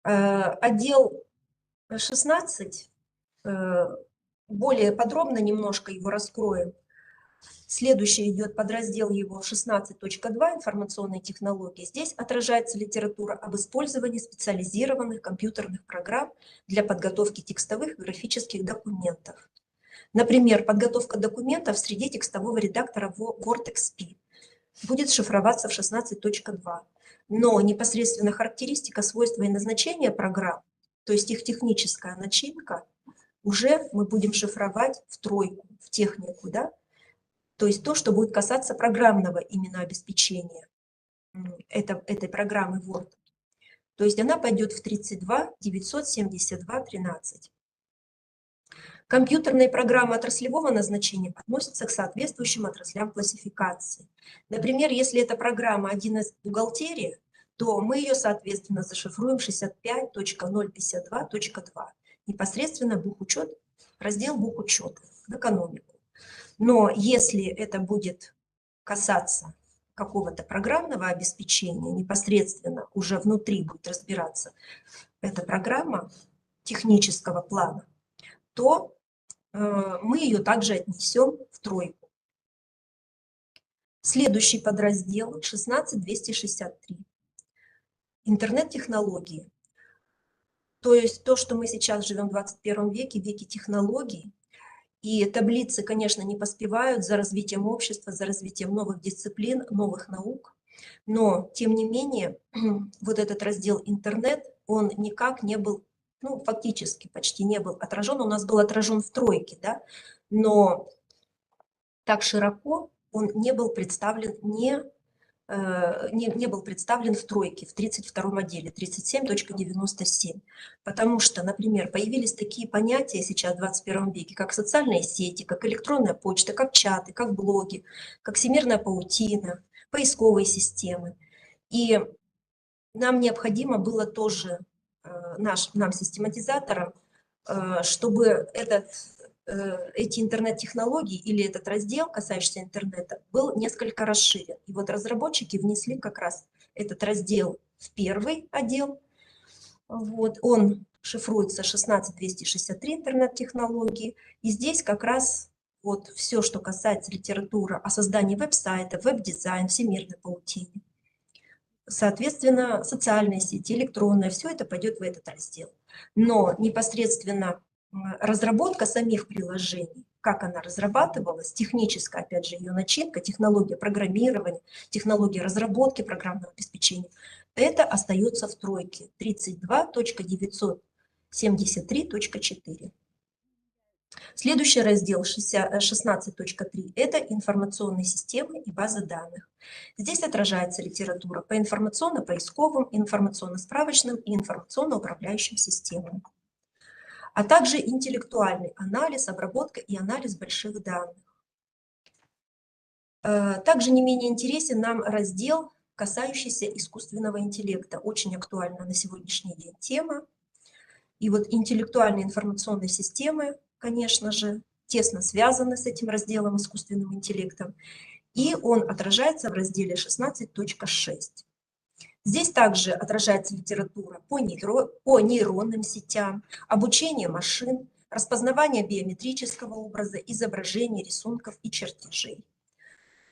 Отдел 16, более подробно немножко его раскроем. Следующий идет подраздел его 16.2 «Информационные технологии». Здесь отражается литература об использовании специализированных компьютерных программ для подготовки текстовых и графических документов. Например, подготовка документов в среде текстового редактора Word.xp будет шифроваться в 16.2. Но непосредственно характеристика, свойства и назначения программ, то есть их техническая начинка, уже мы будем шифровать в тройку, в технику, да? То есть то, что будет касаться программного именно обеспечения этой программы Word. То есть она пойдет в 32.972.13. Компьютерные программы отраслевого назначения относятся к соответствующим отраслям классификации. Например, если это программа 1С бухгалтерия, то мы ее, соответственно, зашифруем 65.052.2. Непосредственно бухучет, раздел бухучета, в экономику. Но если это будет касаться какого-то программного обеспечения, непосредственно уже внутри будет разбираться эта программа технического плана, то мы ее также отнесем в тройку. Следующий подраздел 16.263. Интернет-технологии. То есть то, что мы сейчас живем в 21 веке, веке технологий, и таблицы, конечно, не поспевают за развитием общества, за развитием новых дисциплин, новых наук. Но, тем не менее, вот этот раздел «Интернет» он никак не был, ну, фактически почти не был отражен. У нас был отражен в тройке, да, но так широко он не был представлен не был представлен в тройке, в 32-м отделе, 37.97. Потому что, например, появились такие понятия сейчас в 21 веке, как социальные сети, как электронная почта, как чаты, как блоги, как всемирная паутина, поисковые системы. И нам необходимо было тоже, нам, систематизаторам, чтобы эти интернет-технологии или этот раздел, касающийся интернета, был несколько расширен. И вот разработчики внесли как раз этот раздел в первый отдел. Вот, он шифруется 16263 интернет-технологии. И здесь как раз вот все, что касается литературы о создании веб-сайта, веб-дизайн, всемирной паутине. Соответственно, социальные сети, электронные, все это пойдет в этот раздел. Но непосредственно разработка самих приложений, как она разрабатывалась, техническая, опять же, ее начинка, технология программирования, технология разработки программного обеспечения, это остается в тройке 32.973.4. Следующий раздел 16.3 – это информационные системы и базы данных. Здесь отражается литература по информационно-поисковым, информационно-справочным и информационно-управляющим системам, а также интеллектуальный анализ, обработка и анализ больших данных. Также не менее интересен нам раздел, касающийся искусственного интеллекта. Очень актуальна на сегодняшний день тема. И вот интеллектуальные информационные системы, конечно же, тесно связаны с этим разделом искусственным интеллектом, и он отражается в разделе 16.6. Здесь также отражается литература по нейронным сетям, обучение машин, распознавание биометрического образа, изображений, рисунков и чертежей.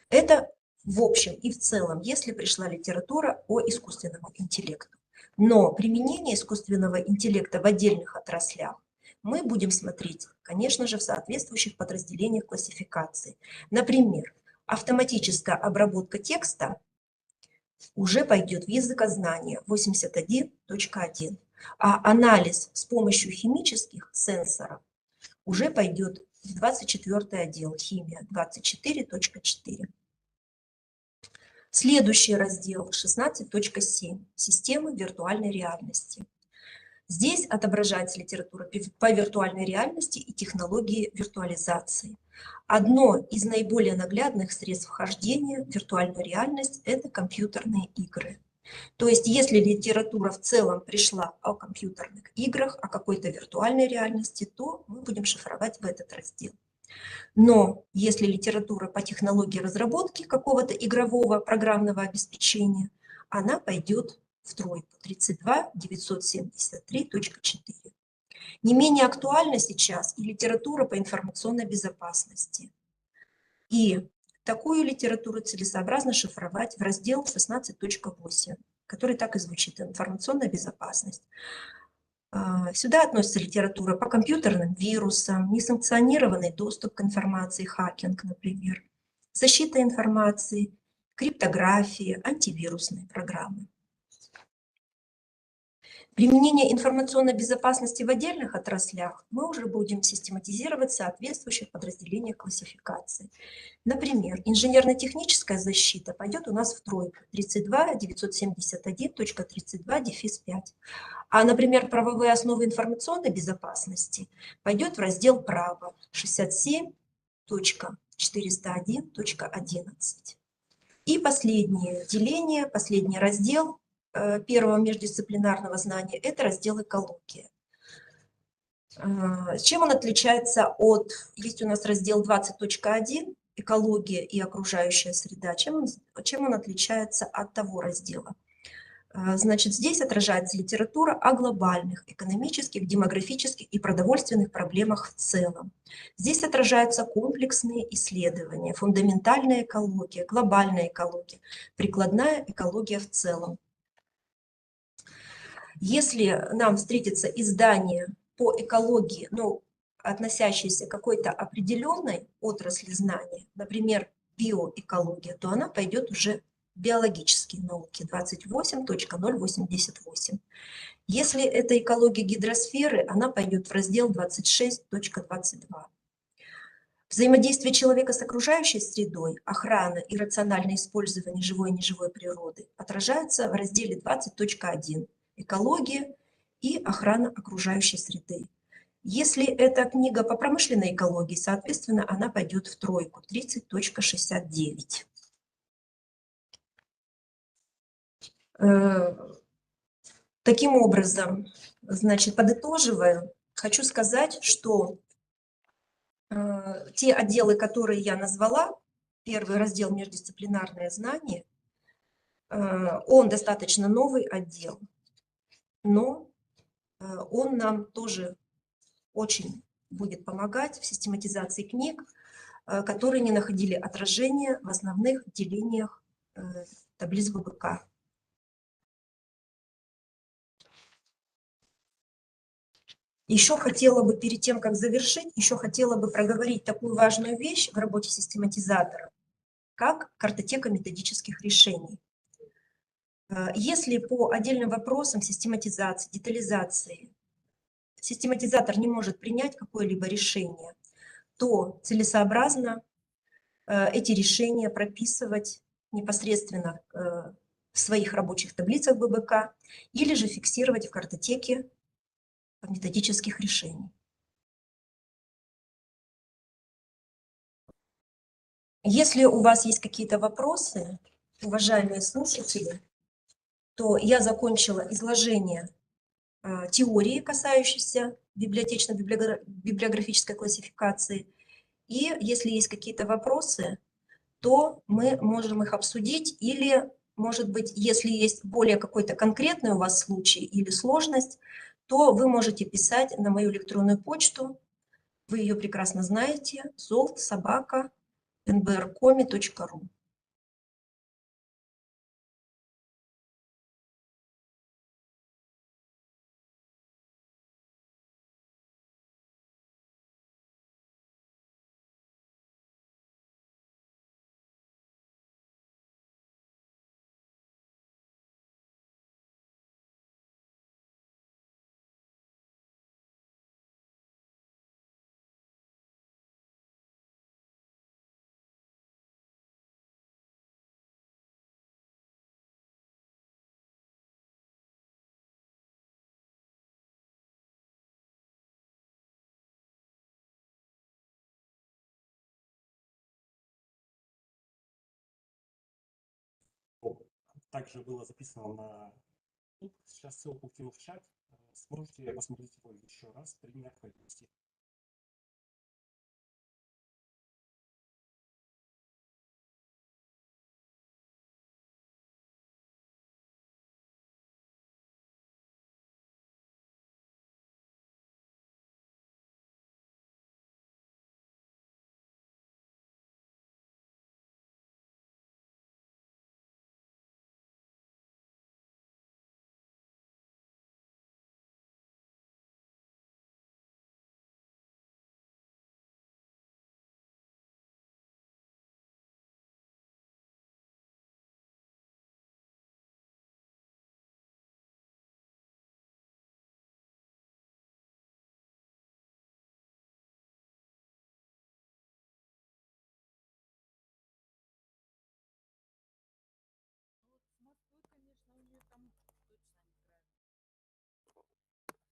Это в общем и в целом, если пришла литература о искусственном интеллекте. Но применение искусственного интеллекта в отдельных отраслях мы будем смотреть, конечно же, в соответствующих подразделениях классификации. Например, автоматическая обработка текста уже пойдет в языкознание 81.1, а анализ с помощью химических сенсоров уже пойдет в 24 отдел, химия 24.4. Следующий раздел 16.7 «Системы виртуальной реальности». Здесь отображается литература по виртуальной реальности и технологии виртуализации. Одно из наиболее наглядных средств вхождения в виртуальную реальность – это компьютерные игры. То есть если литература в целом пришла о компьютерных играх, о какой-то виртуальной реальности, то мы будем шифровать в этот раздел. Но если литература по технологии разработки какого-то игрового программного обеспечения, она пойдет в тройку 32.973.4. Не менее актуальна сейчас и литература по информационной безопасности. И такую литературу целесообразно шифровать в раздел 16.8, который так и звучит: «Информационная безопасность». Сюда относится литература по компьютерным вирусам, несанкционированный доступ к информации, хакинг, например, защита информации, криптография, антивирусные программы. Применение информационной безопасности в отдельных отраслях мы уже будем систематизировать в соответствующих подразделениях классификации. Например, инженерно-техническая защита пойдет у нас в тройку 32.971.32-5. А, например, правовые основы информационной безопасности пойдет в раздел «Право» 67.401.11. И последнее деление, последний раздел первого междисциплинарного знания – это раздел «Экология». Чем он отличается от… Есть у нас раздел 20.1 «Экология и окружающая среда». Чем он отличается от того раздела? Значит, здесь отражается литература о глобальных экономических, демографических и продовольственных проблемах в целом. Здесь отражаются комплексные исследования, фундаментальная экология, глобальная экология, прикладная экология в целом. Если нам встретится издание по экологии, относящееся к какой-то определенной отрасли знания, например, биоэкология, то она пойдет уже биологические науки 28.088. Если это экология гидросферы, она пойдет в раздел 26.22. Взаимодействие человека с окружающей средой, охрана и рациональное использование живой и неживой природы отражается в разделе 20.1 «Экология и охрана окружающей среды». Если это книга по промышленной экологии, соответственно, она пойдет в тройку, 30.69. Таким образом, значит, подытоживая, хочу сказать, что те отделы, которые я назвала, первый раздел «Междисциплинарное знание», он достаточно новый отдел, но он нам тоже очень будет помогать в систематизации книг, которые не находили отражения в основных делениях таблиц ВБК. Еще хотела бы, перед тем, как завершить, еще хотела бы проговорить такую важную вещь в работе систематизатора, как картотека методических решений. Если по отдельным вопросам систематизации, детализации систематизатор не может принять какое-либо решение, то целесообразно эти решения прописывать непосредственно в своих рабочих таблицах ББК или же фиксировать в картотеке методических решений. Если у вас есть какие-то вопросы, уважаемые слушатели, то я закончила изложение теории, касающейся библиотечно-библиографической классификации. И если есть какие-то вопросы, то мы можем их обсудить, или, может быть, если есть более какой-то конкретный у вас случай или сложность, то вы можете писать на мою электронную почту, вы ее прекрасно знаете, zolt@nbrcomi.ru. Также было записано на YouTube. Сейчас ссылку кину в чат. Сможете посмотреть его еще раз при необходимости.